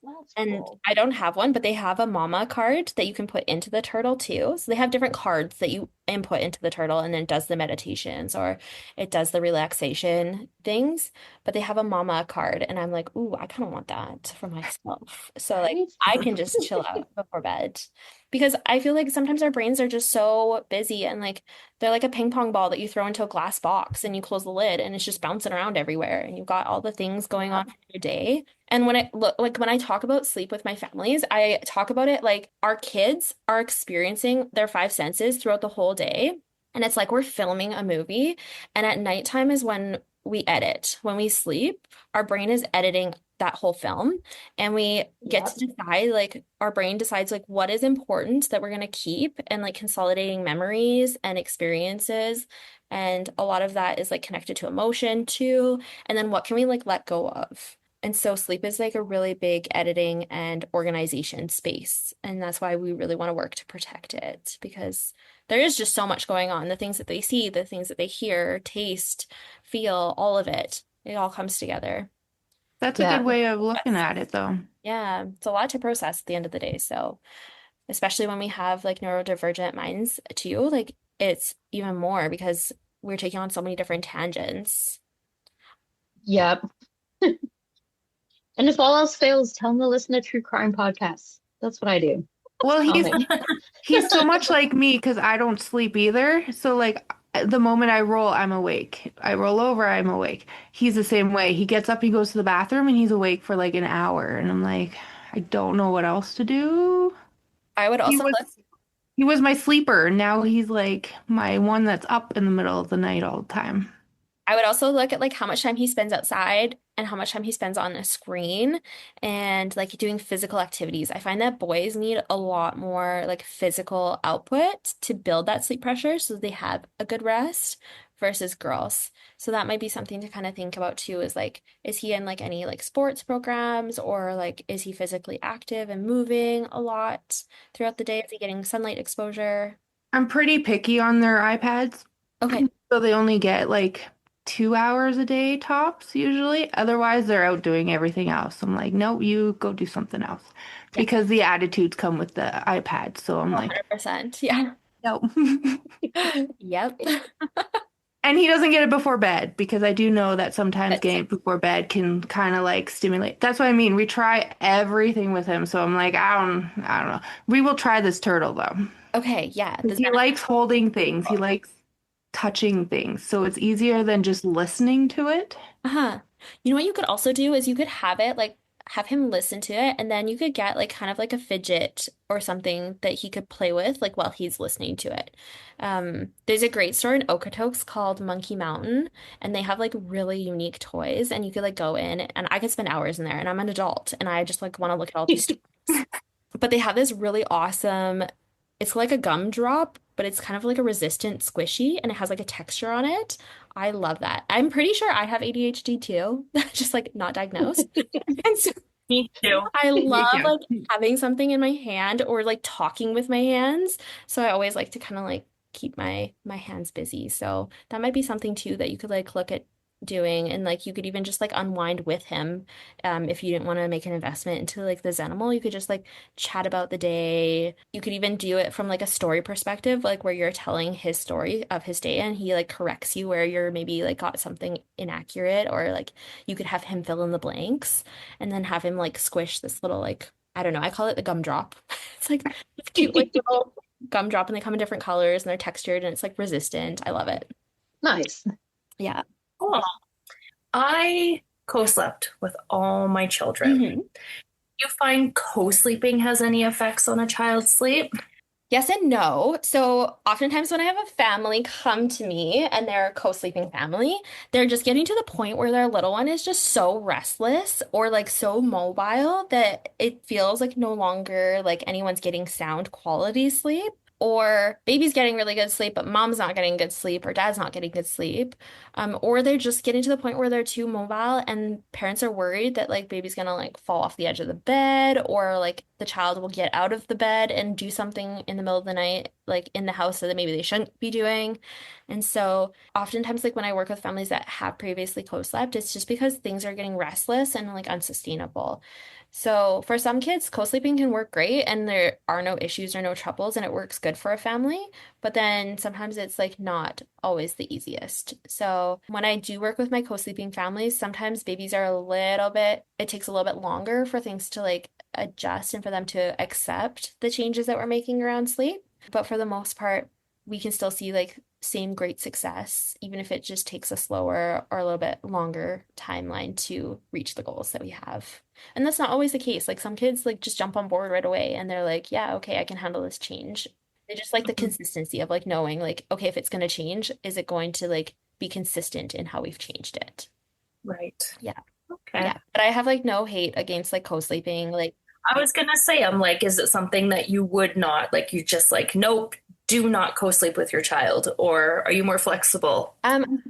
That's And cool. I don't have one, but they have a mama card that you can put into the turtle too. So they have different cards that you input into the turtle and then it does the meditations or it does the relaxation things. But they have a mama card and I'm like, ooh, I kind of want that for myself. So like Right? I can just chill out before bed. Because I feel like sometimes our brains are just so busy and like they're like a ping pong ball that you throw into a glass box and you close the lid and it's just bouncing around everywhere and you've got all the things going Yeah. on in your day. And when I look, like when I talk about sleep with my families, I talk about it like our kids are experiencing their five senses throughout the whole day. And it's like we're filming a movie. And at nighttime is when we edit. When we sleep, our brain is editing that whole film. And we get Yep. to decide, like, our brain decides, like, what is important that we're going to keep and, like, consolidating memories and experiences. And a lot of that is, like, connected to emotion, too. And then what can we, like, let go of? And so sleep is like a really big editing and organization space. And that's why we really want to work to protect it because there is just so much going on. The things that they see, the things that they hear, taste, feel, all of it. It all comes together. That's a good Yeah. way of looking Yes. at it, though. Yeah, it's a lot to process at the end of the day. So, especially when we have like neurodivergent minds too, like it's even more because we're taking on so many different tangents. Yep. And if all else fails, tell them to listen to true crime podcasts. That's what I do. That's Well, calming. he's so much like me because I don't sleep either. So like the moment I roll, I'm awake. I roll over, I'm awake. He's the same way. He gets up, he goes to the bathroom, and he's awake for like an hour. And I'm like, I don't know what else to do. I would He also was he was my sleeper. Now he's like my one that's up in the middle of the night all the time. I would also look at like how much time he spends outside and how much time he spends on a screen and like doing physical activities. I find that boys need a lot more like physical output to build that sleep pressure so they have a good rest versus girls. So that might be something to kind of think about too is like, is he in like any like sports programs or like is he physically active and moving a lot throughout the day? Is he getting sunlight exposure? I'm pretty picky on their iPads. Okay. So they only get like 2 hours a day tops usually. Otherwise, they're out doing everything else. I'm like, no, you go do something else Yeah. because the attitudes come with the iPad. So I'm like, 100%. Yeah. no. Yep. And he doesn't get it before bed because I do know that sometimes That's getting it before bed can kind of like stimulate. That's what I mean. We try everything with him. So I'm like, I don't know. We will try this turtle though. okay. Yeah. The He Zen. likes holding things. He likes touching things. So it's easier than just listening to it. Uh-huh. You know what you could also do is you could have it like have him listen to it and then you could get like kind of like a fidget or something that he could play with like while he's listening to it. There's a great store in Okotoks called Monkey Mountain and they have like really unique toys and you could like go in and I could spend hours in there and I'm an adult and I just like want to look at all these toys. But they have this really awesome, it's like a gumdrop, but it's kind of like a resistant squishy and it has like a texture on it. I love that. I'm pretty sure I have ADHD too, just like not diagnosed. And so Me too. I Me love like too. having something in my hand or like talking with my hands. So I always like to kind of like keep my hands busy. So that might be something too that you could like look at doing, and like you could even just like unwind with him. If you didn't want to make an investment into like the Zenimal, you could just like chat about the day. You could even do it from like a story perspective, like where you're telling his story of his day and he like corrects you where you're maybe like got something inaccurate, or like you could have him fill in the blanks and then have him like squish this little like, I don't know, I call it the gumdrop. It's like this cute like little gumdrop, and they come in different colors and they're textured and it's like resistant. I love it. Nice. Yeah. Oh, I co-slept with all my children. Mhm. Do you find co-sleeping has any effects on a child's sleep? Yes and no. So oftentimes when I have a family come to me and they're a co-sleeping family, they're just getting to the point where their little one is just so restless or like so mobile that it feels like no longer like anyone's getting sound quality sleep. Or baby's getting really good sleep, but mom's not getting good sleep, or dad's not getting good sleep. Or they're just getting to the point where they're too mobile and parents are worried that like baby's gonna like fall off the edge of the bed, or like the child will get out of the bed and do something in the middle of the night, like in the house that maybe they shouldn't be doing. And so oftentimes like when I work with families that have previously co-slept, it's just because things are getting restless and like unsustainable. So for some kids, co-sleeping can work great and there are no issues or no troubles and it works good for a family. But then sometimes it's like not always the easiest. So when I do work with my co-sleeping families, sometimes babies are a little bit, it takes a little bit longer for things to like adjust and for them to accept the changes that we're making around sleep. But for the most part, we can still see like same great success, even if it just takes a slower or a little bit longer timeline to reach the goals that we have. And that's not always the case. Like some kids like just jump on board right away and they're like, yeah, okay, I can handle this change. They just like the Mhm. consistency of like knowing like, okay, if it's going to change, is it going to like be consistent in how we've changed it? Right. Yeah. Okay. Yeah. But I have like no hate against like co-sleeping. Like, I was gonna say, I'm like, is it something that you would not like? You just like, nope, do not co-sleep with your child, or are you more flexible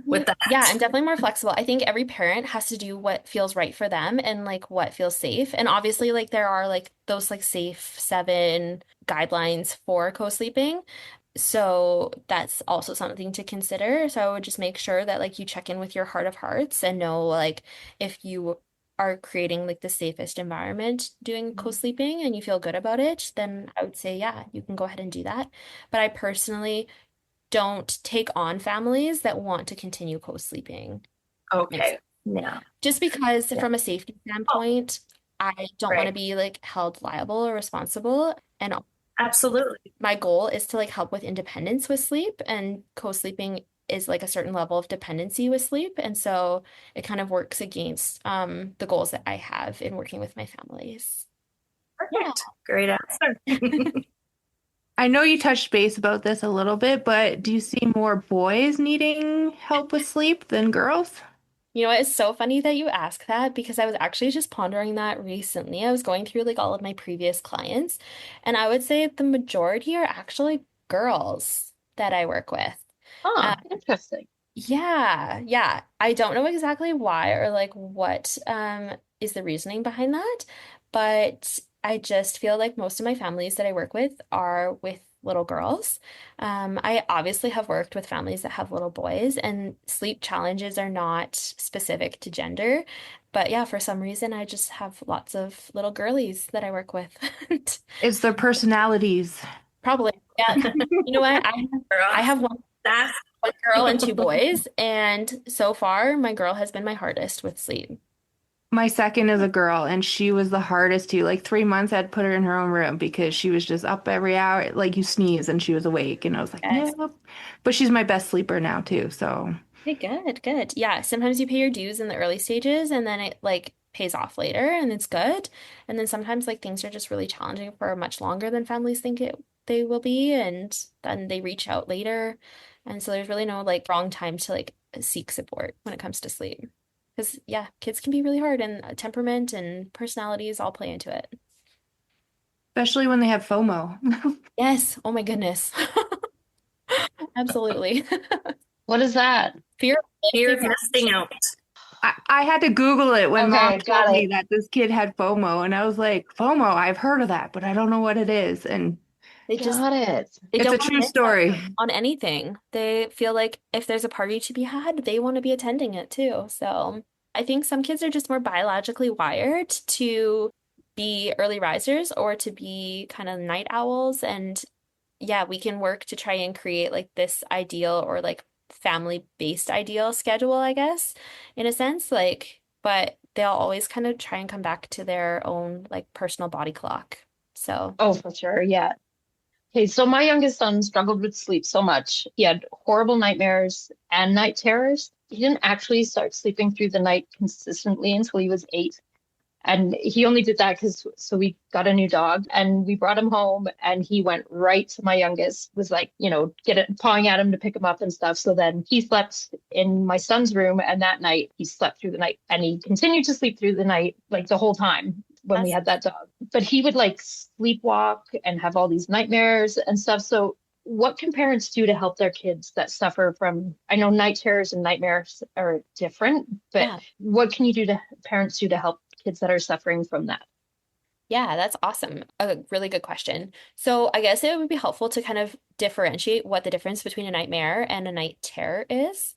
with yeah, that? I'm definitely more flexible. I think every parent has to do what feels right for them and like what feels safe. And obviously, like there are like those like safe seven guidelines for co-sleeping. So that's also something to consider. So I would just make sure that like you check in with your heart of hearts and know like if you are creating like the safest environment doing co-sleeping and you feel good about it, then I would say, yeah, you can go ahead and do that. But I personally don't take on families that want to continue co-sleeping. Makes Okay. sense. Yeah. Just because Yeah. from a safety Oh, standpoint, I don't want to right. be like held liable or responsible. And Absolutely. my goal is to like help with independence with sleep, and co-sleeping is like a certain level of dependency with sleep. And so it kind of works against the goals that I have in working with my families. Yeah. Perfect. Great answer. I know you touched base about this a little bit, but do you see more boys needing help with sleep than girls? You know what? It's so funny that you ask that because I was actually just pondering that recently. I was going through like all of my previous clients, and I would say the majority are actually girls that I work with. Oh, interesting. Yeah, yeah. I don't know exactly why or like what is the reasoning behind that, but I just feel like most of my families that I work with are with little girls. I obviously have worked with families that have little boys, and sleep challenges are not specific to gender. But yeah, for some reason, I just have lots of little girlies that I work with. It's their personalities. Probably. Yeah. You know what? I have That's one girl and two boys, and so far my girl has been my hardest with sleep. My second is a girl, and she was the hardest too. Like 3 months, I'd put her in her own room because she was just up every hour. Like you sneeze, and she was awake, and I was like, Yes. nope. But she's my best sleeper now too. So Okay, good, good. Yeah, sometimes you pay your dues in the early stages and then it like pays off later and it's good. And then sometimes like things are just really challenging for much longer than families think they will be, and then they reach out later. And so there's really no like wrong time to like seek support when it comes to sleep. Because yeah, kids can be really hard, and temperament and personalities all play into it. especially when they have FOMO. Yes. Oh my goodness. Absolutely. What is that? Fear of fear missing of out. missing out. I had to Google it when mom Okay, told got me it. that this kid had FOMO, and I was like, FOMO, I've heard of that, but I don't know what it is. And They just Got it. they It's don't a want to true miss out story. on anything. They feel like if there's a party to be had, they want to be attending it too. So I think some kids are just more biologically wired to be early risers or to be kind of night owls. And yeah, we can work to try and create like this ideal or like family-based ideal schedule, I guess, in a sense. Like, but they'll always kind of try and come back to their own like personal body clock. So, Oh, for sure. Yeah. Okay, so my youngest son struggled with sleep so much. He had horrible nightmares and night terrors. He didn't actually start sleeping through the night consistently until he was 8. And he only did that because so we got a new dog and we brought him home and he went right to my youngest, was like, get it pawing at him to pick him up and stuff. So then he slept in my son's room and that night he slept through the night and he continued to sleep through the night like the whole time when we that's had that dog. But he would like sleepwalk and have all these nightmares and stuff. So what can parents do to help their kids that suffer from, I know night terrors and nightmares are different, but yeah. what can you do to parents do to help kids that are suffering from that? Yeah, that's awesome. A really good question. So I guess it would be helpful to kind of differentiate what the difference between a nightmare and a night terror is.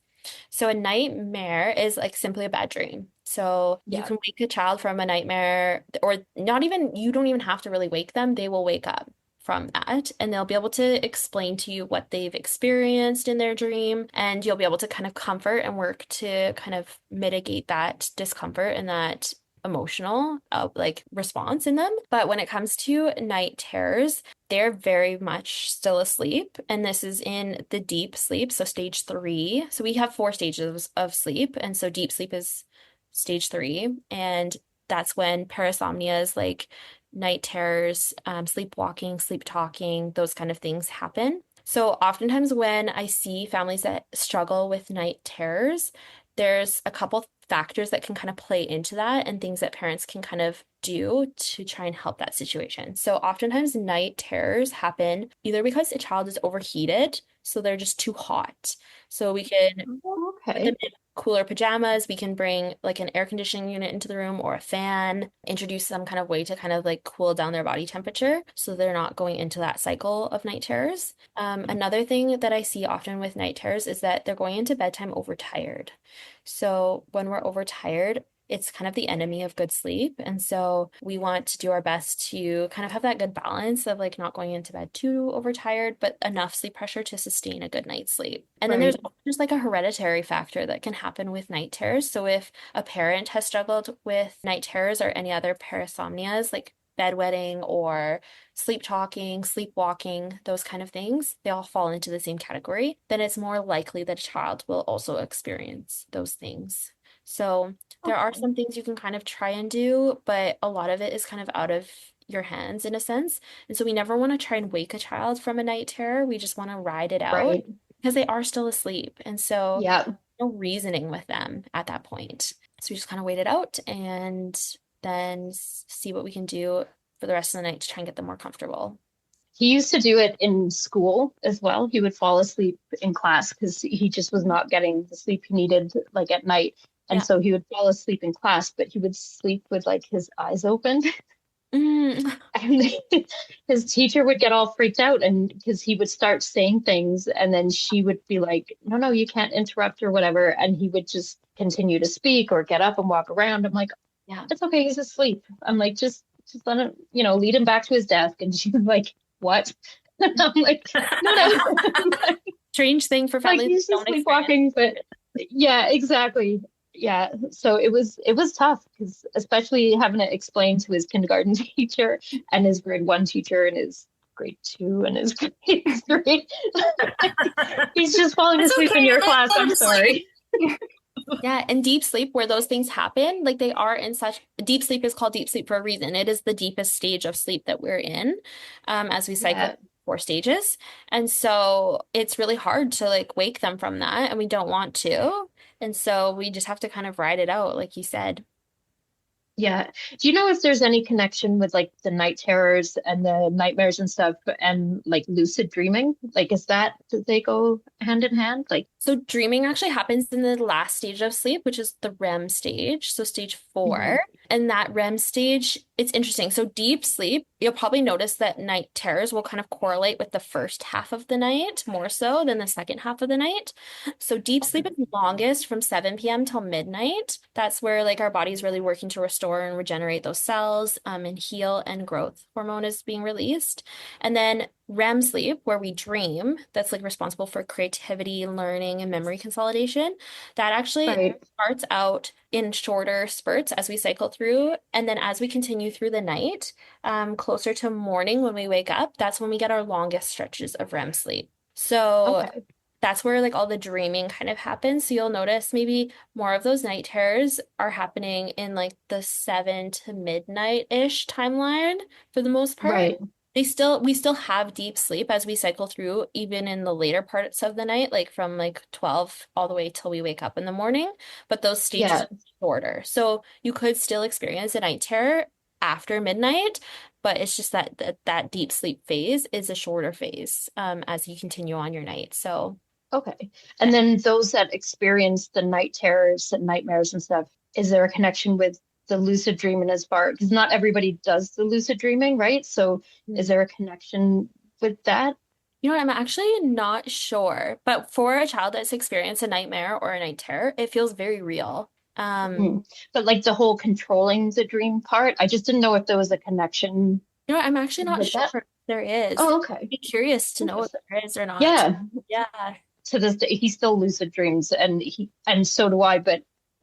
So a nightmare is like simply a bad dream. So you Yeah. can wake a child from a nightmare, or not even, you don't even have to really wake them. They will wake up from that and they'll be able to explain to you what they've experienced in their dream. And you'll be able to kind of comfort and work to kind of mitigate that discomfort and that emotional like response in them. But when it comes to night terrors, they're very much still asleep, and this is in the deep sleep, so stage 3. So we have 4 stages of sleep, and so deep sleep is stage 3, and that's when parasomnias like night terrors, sleepwalking, sleep talking, those kind of things happen. So oftentimes when I see families that struggle with night terrors, there's a couple factors that can kind of play into that and things that parents can kind of do to try and help that situation. So oftentimes night terrors happen either because a child is overheated, so they're just too hot. So we can put them Okay. in cooler pajamas. We can bring like an air conditioning unit into the room or a fan, introduce some kind of way to kind of like cool down their body temperature so they're not going into that cycle of night terrors. Another thing that I see often with night terrors is that they're going into bedtime overtired. So when we're overtired, it's kind of the enemy of good sleep. And so we want to do our best to kind of have that good balance of like not going into bed too overtired, but enough sleep pressure to sustain a good night's sleep. And then there's Right. just like a hereditary factor that can happen with night terrors. So if a parent has struggled with night terrors or any other parasomnias, like bedwetting or sleep talking, sleepwalking, those kind of things, they all fall into the same category, then it's more likely that a child will also experience those things. So there are Okay. some things you can kind of try and do, but a lot of it is kind of out of your hands in a sense. And so we never want to try and wake a child from a night terror. We just want to ride it out Right. because they are still asleep. And so Yeah. no reasoning with them at that point. So we just kind of wait it out and then see what we can do for the rest of the night to try and get them more comfortable. He used to do it in school as well. He would fall asleep in class because he just was not getting the sleep he needed like at night. And Yeah. so he would fall asleep in class, but he would sleep with like his eyes open. Mm. And his teacher would get all freaked out and because he would start saying things and then she would be like, no, no, you can't interrupt or whatever. And he would just continue to speak or get up and walk around. I'm like, Yeah. it's okay, he's asleep. I'm like, just let him, lead him back to his desk. And she was like, what? And I'm like, no, no. Strange thing for Like families he's that just don't experience. sleepwalking, but yeah, exactly. Yeah. So it was tough because especially having to explain to his kindergarten teacher and his grade 1 teacher and his grade 2 and his grade 3. He's just falling It's asleep okay, in your let class. I'm them sleep. sorry. Yeah, and deep sleep, where those things happen, like they are in such deep sleep is called deep sleep for a reason. It is the deepest stage of sleep that we're in, as we cycle Yeah. 4 stages. And so it's really hard to like wake them from that, and we don't want to. And so we just have to kind of ride it out, like you said. Yeah. Do you know if there's any connection with like the night terrors and the nightmares and stuff and like lucid dreaming? Like, is that, do they go hand in hand? Like, So dreaming actually happens in the last stage of sleep, which is the REM stage, so stage Mhm. 4. And that REM stage, it's interesting. So deep sleep, you'll probably notice that night terrors will kind of correlate with the first half of the night more so than the second half of the night. So deep sleep is longest from 7 p.m. till midnight. That's where like our body's really working to restore and regenerate those cells, and heal, and growth hormone is being released. And then REM sleep, where we dream, that's like responsible for creativity, learning, and memory consolidation, that actually Right. starts out in shorter spurts as we cycle through. And then as we continue through the night, closer to morning when we wake up, that's when we get our longest stretches of REM sleep. So Okay. that's where like all the dreaming kind of happens. So you'll notice maybe more of those night terrors are happening in like the 7 to midnight-ish timeline for the most part. Right. We still have deep sleep as we cycle through, even in the later parts of the night, like from like 12 all the way till we wake up in the morning. But those stages Yeah. are shorter. So you could still experience a night terror after midnight, but it's just that deep sleep phase is a shorter phase as you continue on your night. So Okay. yeah. And then those that experience the night terrors and nightmares and stuff, is there a connection with the lucid dreaming as far? Because not everybody does the lucid dreaming, right? So is there a connection with that? You know what? I'm actually not sure, but for a child that's experienced a nightmare or a night terror, it feels very real. Mhm. But like the whole controlling the dream part, I just didn't know if there was a connection You know what? I'm actually not with sure that. if there is. Oh, I'd okay. be curious to know if Interesting. there is or not. Yeah. Yeah. To this day, he still lucid dreams and so do I, but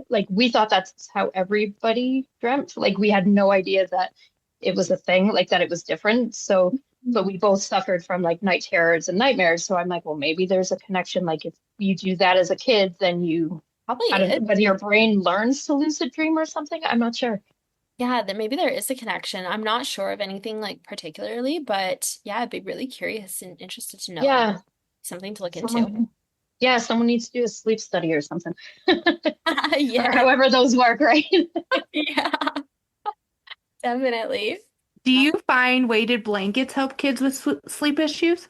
like we thought that's how everybody dreamt. Like we had no idea that it was a thing, like that it was different. So, but we both suffered from like night terrors and nightmares. So I'm like, well, maybe there's a connection. Like if you do that as a kid, then you, Probably I don't is. know, whether your brain learns to lucid dream or something. I'm not sure. Yeah, then maybe there is a connection. I'm not sure of anything like particularly, but yeah, I'd be really curious and interested to know. Yeah, Something to look into. someone, yeah, someone needs to do a sleep study or something, or Yeah. however those work, right? Yeah, definitely. Do you find weighted blankets help kids with sleep issues?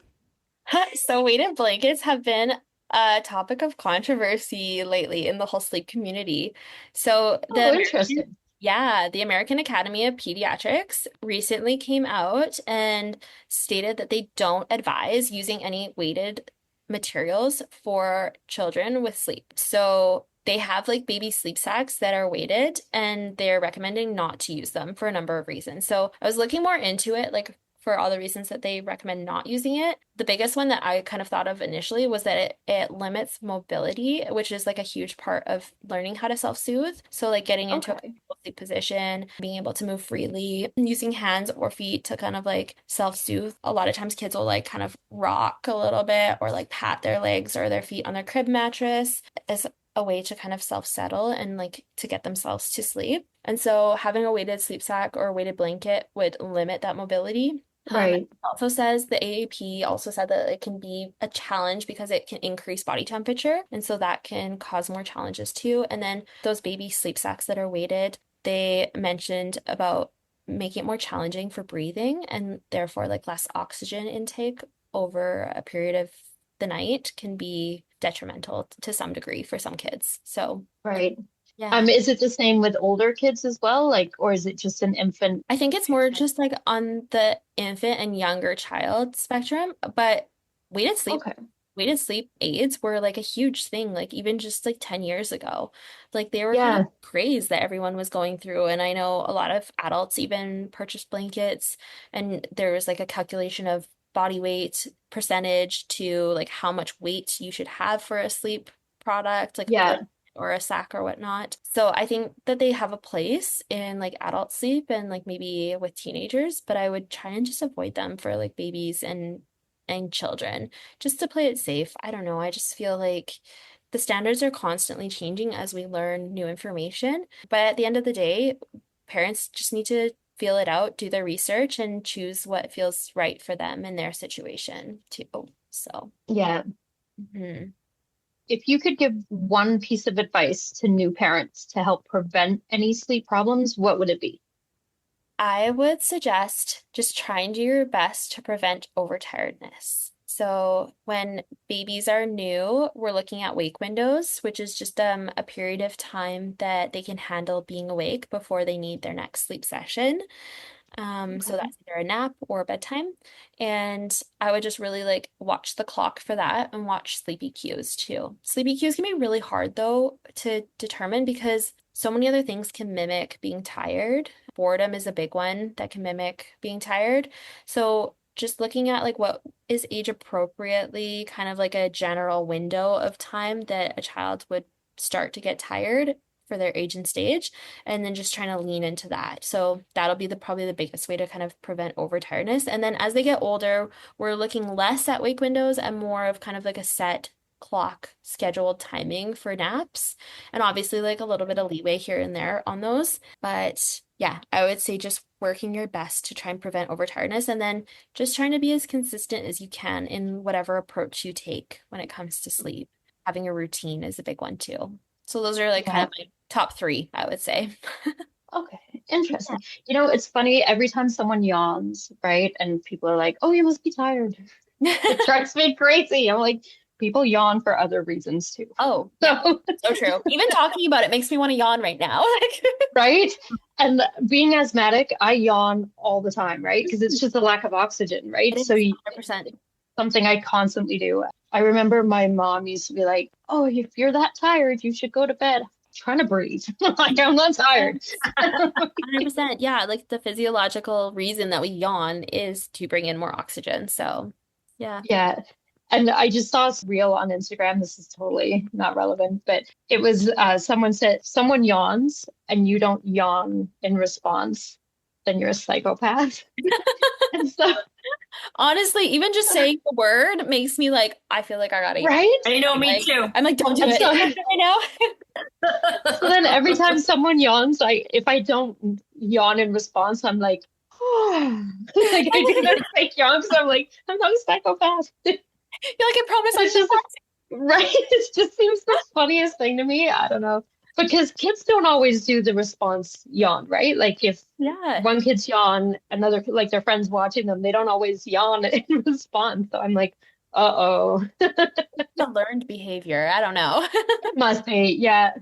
So weighted blankets have been a topic of controversy lately in the whole sleep community. So Oh, interesting. the American Academy of Pediatrics recently came out and stated that they don't advise using any weighted materials for children with sleep. So they have like baby sleep sacks that are weighted and they're recommending not to use them for a number of reasons. So I was looking more into it, like for all the reasons that they recommend not using it. The biggest one that I kind of thought of initially was that it limits mobility, which is like a huge part of learning how to self-soothe. So like getting into a Okay. comfortable sleep position, being able to move freely, using hands or feet to kind of like self-soothe. A lot of times kids will like kind of rock a little bit or like pat their legs or their feet on their crib mattress as a way to kind of self-settle and like to get themselves to sleep. And so having a weighted sleep sack or a weighted blanket would limit that mobility. It Right. also says the AAP also said that it can be a challenge because it can increase body temperature. And so that can cause more challenges too. And then those baby sleep sacks that are weighted, they mentioned about making it more challenging for breathing and therefore like less oxygen intake over a period of the night can be detrimental to some degree for some kids. So, Right. yeah. Is it the same with older kids as well? Like, or is it just an infant? I think it's more just like on the infant and younger child spectrum, but weighted sleep Okay. weighted sleep aids were like a huge thing, like even just like 10 years ago. Like they were kind of Yeah. craze that everyone was going through. And I know a lot of adults even purchased blankets, and there was like a calculation of body weight percentage to like how much weight you should have for a sleep product, like a Yeah. blanket or a sack or whatnot. So I think that they have a place in like adult sleep and like maybe with teenagers, but I would try and just avoid them for like babies and children just to play it safe. I don't know. I just feel like the standards are constantly changing as we learn new information. But at the end of the day, parents just need to feel it out, do their research, and choose what feels right for them in their situation too. So, Yeah. mhm. If you could give one piece of advice to new parents to help prevent any sleep problems, what would it be? I would suggest just try and do your best to prevent overtiredness. So when babies are new, we're looking at wake windows, which is just a period of time that they can handle being awake before they need their next sleep session. So Okay. that's either a nap or bedtime. And I would just really like watch the clock for that and watch sleepy cues too. Sleepy cues can be really hard though to determine because so many other things can mimic being tired. Boredom is a big one that can mimic being tired. So just looking at like what is age appropriately kind of like a general window of time that a child would start to get tired for their age and stage, and then just trying to lean into that. So that'll be the probably the biggest way to kind of prevent overtiredness. And then as they get older, we're looking less at wake windows and more of kind of like a set clock scheduled timing for naps. And obviously like a little bit of leeway here and there on those. But yeah, I would say just working your best to try and prevent overtiredness and then just trying to be as consistent as you can in whatever approach you take when it comes to sleep. Having a routine is a big one too. So those are like kind Yeah. of my top three, I would say. Okay. Interesting. It's funny every time someone yawns, right? And people are like, "Oh, you must be tired." It drives me crazy. I'm like, people yawn for other reasons too. Oh, yeah, So, so true. Even talking about it makes me want to yawn right now. right? And being asthmatic, I yawn all the time, right? Because it's just a lack of oxygen, right? It So is 100%. it's something I constantly do. I remember my mom used to be like, "Oh, if you're that tired, you should go to bed." I'm trying to breathe. Like I'm not tired. 100%. Yeah, like the physiological reason that we yawn is to bring in more oxygen. So, yeah. Yeah. And I just saw a reel on Instagram. This is totally not relevant, but it was someone said, someone yawns and you don't yawn in response, then you're a psychopath. And so, Honestly, even just saying the word makes me like, I feel like I gotta yawn. right? I know, me Like, too. I'm like, don't do And it. so, Don't do it right now. so then every time someone yawns, if I don't yawn in response, I'm like, like I do that fake yawn because I'm like, I'm not a psychopath. You're like, I promise I'm It's just right. It just seems the funniest thing to me. I don't know. Because kids don't always do the response yawn, right? Like if yeah. one kid's yawn, another like their friends watching them, they don't always yawn in response. So I'm like, uh-oh. The learned behavior. I don't know. It must be. Yeah.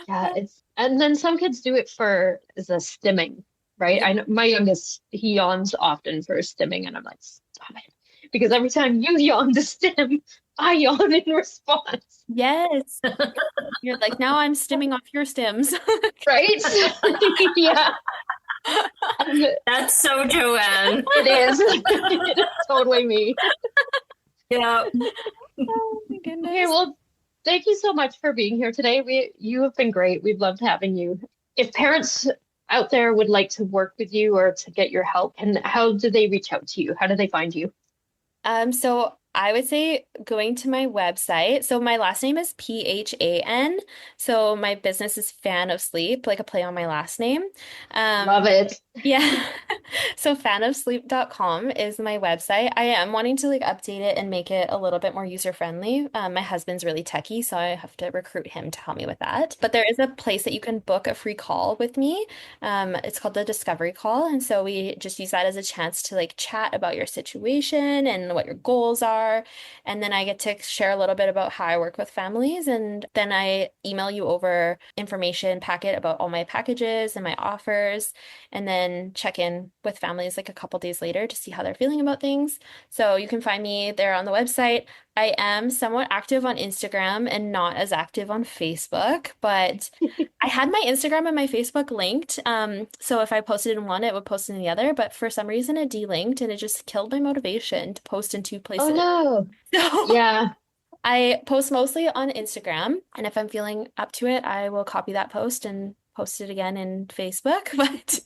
Yeah. It's and then some kids do it for as a stimming, right? Yeah. I know my youngest, he yawns often for stimming, and I'm like, stop it. Because every time you yawn to stim, I yawn in response. Yes. You're like, now I'm stimming off your stims. Right? Yeah. And That's so Joanne. it is. It is totally me. Yeah. Oh my Okay, goodness. well, thank you so much for being here today. You have been great. We've loved having you. If parents out there would like to work with you or to get your help, and how do they reach out to you? How do they find you? So I would say going to my website. So my last name is Phan. So my business is Fan of Sleep, like a play on my last name. Love it. Yeah. So fanofsleep.com is my website. I am wanting to like update it and make it a little bit more user friendly. My husband's really techie, so I have to recruit him to help me with that. But there is a place that you can book a free call with me. It's called the Discovery Call. And so we just use that as a chance to like chat about your situation and what your goals are. And then I get to share a little bit about how I work with families. And then I email you over information packet about all my packages and my offers, and then check in with families like a couple days later to see how they're feeling about things. So you can find me there on the website. I am somewhat active on Instagram and not as active on Facebook, but I had my Instagram and my Facebook linked. So if I posted in one, it would post in the other, but for some reason it delinked and it just killed my motivation to post in two Oh places. no. So Yeah. I post mostly on Instagram, and if I'm feeling up to it, I will copy that post and post it again in Facebook, but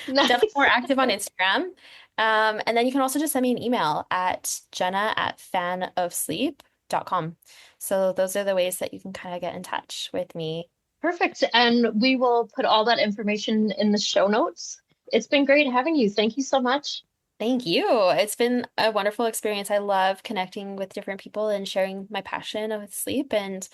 definitely Nice. more active on Instagram. And then you can also just send me an email at jenna@fanofsleep.com. So those are the ways that you can kind of get in touch with me. Perfect. And we will put all that information in the show notes. It's been great having you. Thank you so much. Thank you. It's been a wonderful experience. I love connecting with different people and sharing my passion of sleep and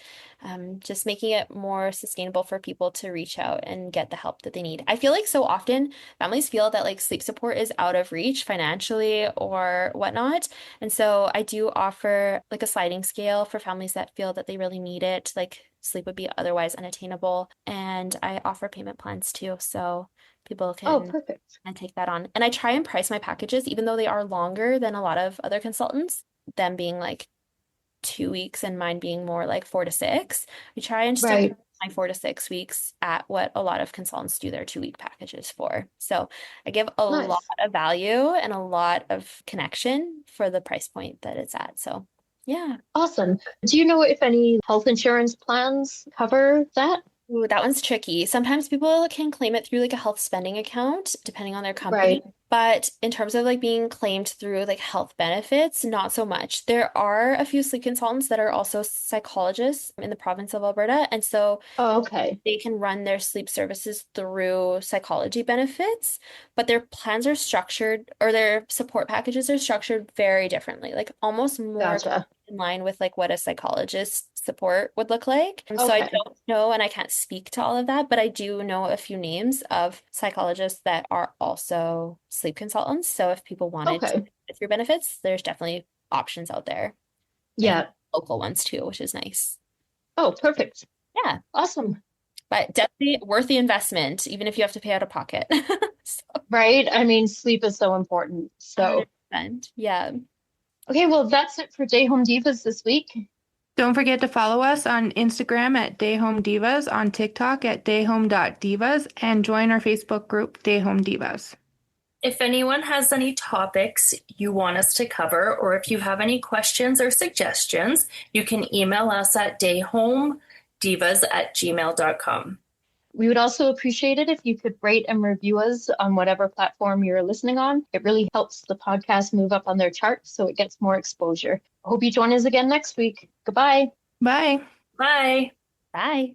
just making it more sustainable for people to reach out and get the help that they need. I feel like so often families feel that like sleep support is out of reach financially or whatnot. And so I do offer like a sliding scale for families that feel that they really need it, like sleep would be otherwise unattainable. And I offer payment plans too. So people Oh, can perfect. and take that on. And I try and price my packages, even though they are longer than a lot of other consultants, them being like 2 weeks and mine being more like 4 to 6. We try and still Right. price my 4 to 6 weeks at what a lot of consultants do their 2 week packages for. So I give a lot Nice. of value and a lot of connection for the price point that it's at. So yeah. Awesome. Do you know if any health insurance plans cover that? Ooh, that one's tricky. Sometimes people can claim it through like a health spending account, depending on their company. Right. But in terms of like being claimed through like health benefits, not so much. There are a few sleep consultants that are also psychologists in the province of Alberta. And so Oh, okay. they can run their sleep services through psychology benefits, but their plans are structured or their support packages are structured very differently, like almost more Gotcha. in line with like what a psychologist support would look like. And so I Okay. don't know, and I can't speak to all of that, but I do know a few names of psychologists that are also sleep consultants. So if people wanted to Okay. get through benefits, there's definitely options out there and Yeah. local ones too, which is nice. Oh, perfect. Yeah. Awesome. But definitely worth the investment, even if you have to pay out of pocket. So, Right? I mean, sleep is so important. So, 100%. Yeah. okay, well, that's it for Day Home Divas this week. Don't forget to follow us on Instagram at Dayhome Divas, on TikTok at dayhome.divas, and join our Facebook group, Dayhome Divas. If anyone has any topics you want us to cover, or if you have any questions or suggestions, you can email us at dayhomedivas@gmail.com. We would also appreciate it if you could rate and review us on whatever platform you're listening on. It really helps the podcast move up on their charts so it gets more exposure. I hope you join us again next week. Goodbye. Bye. Bye. Bye.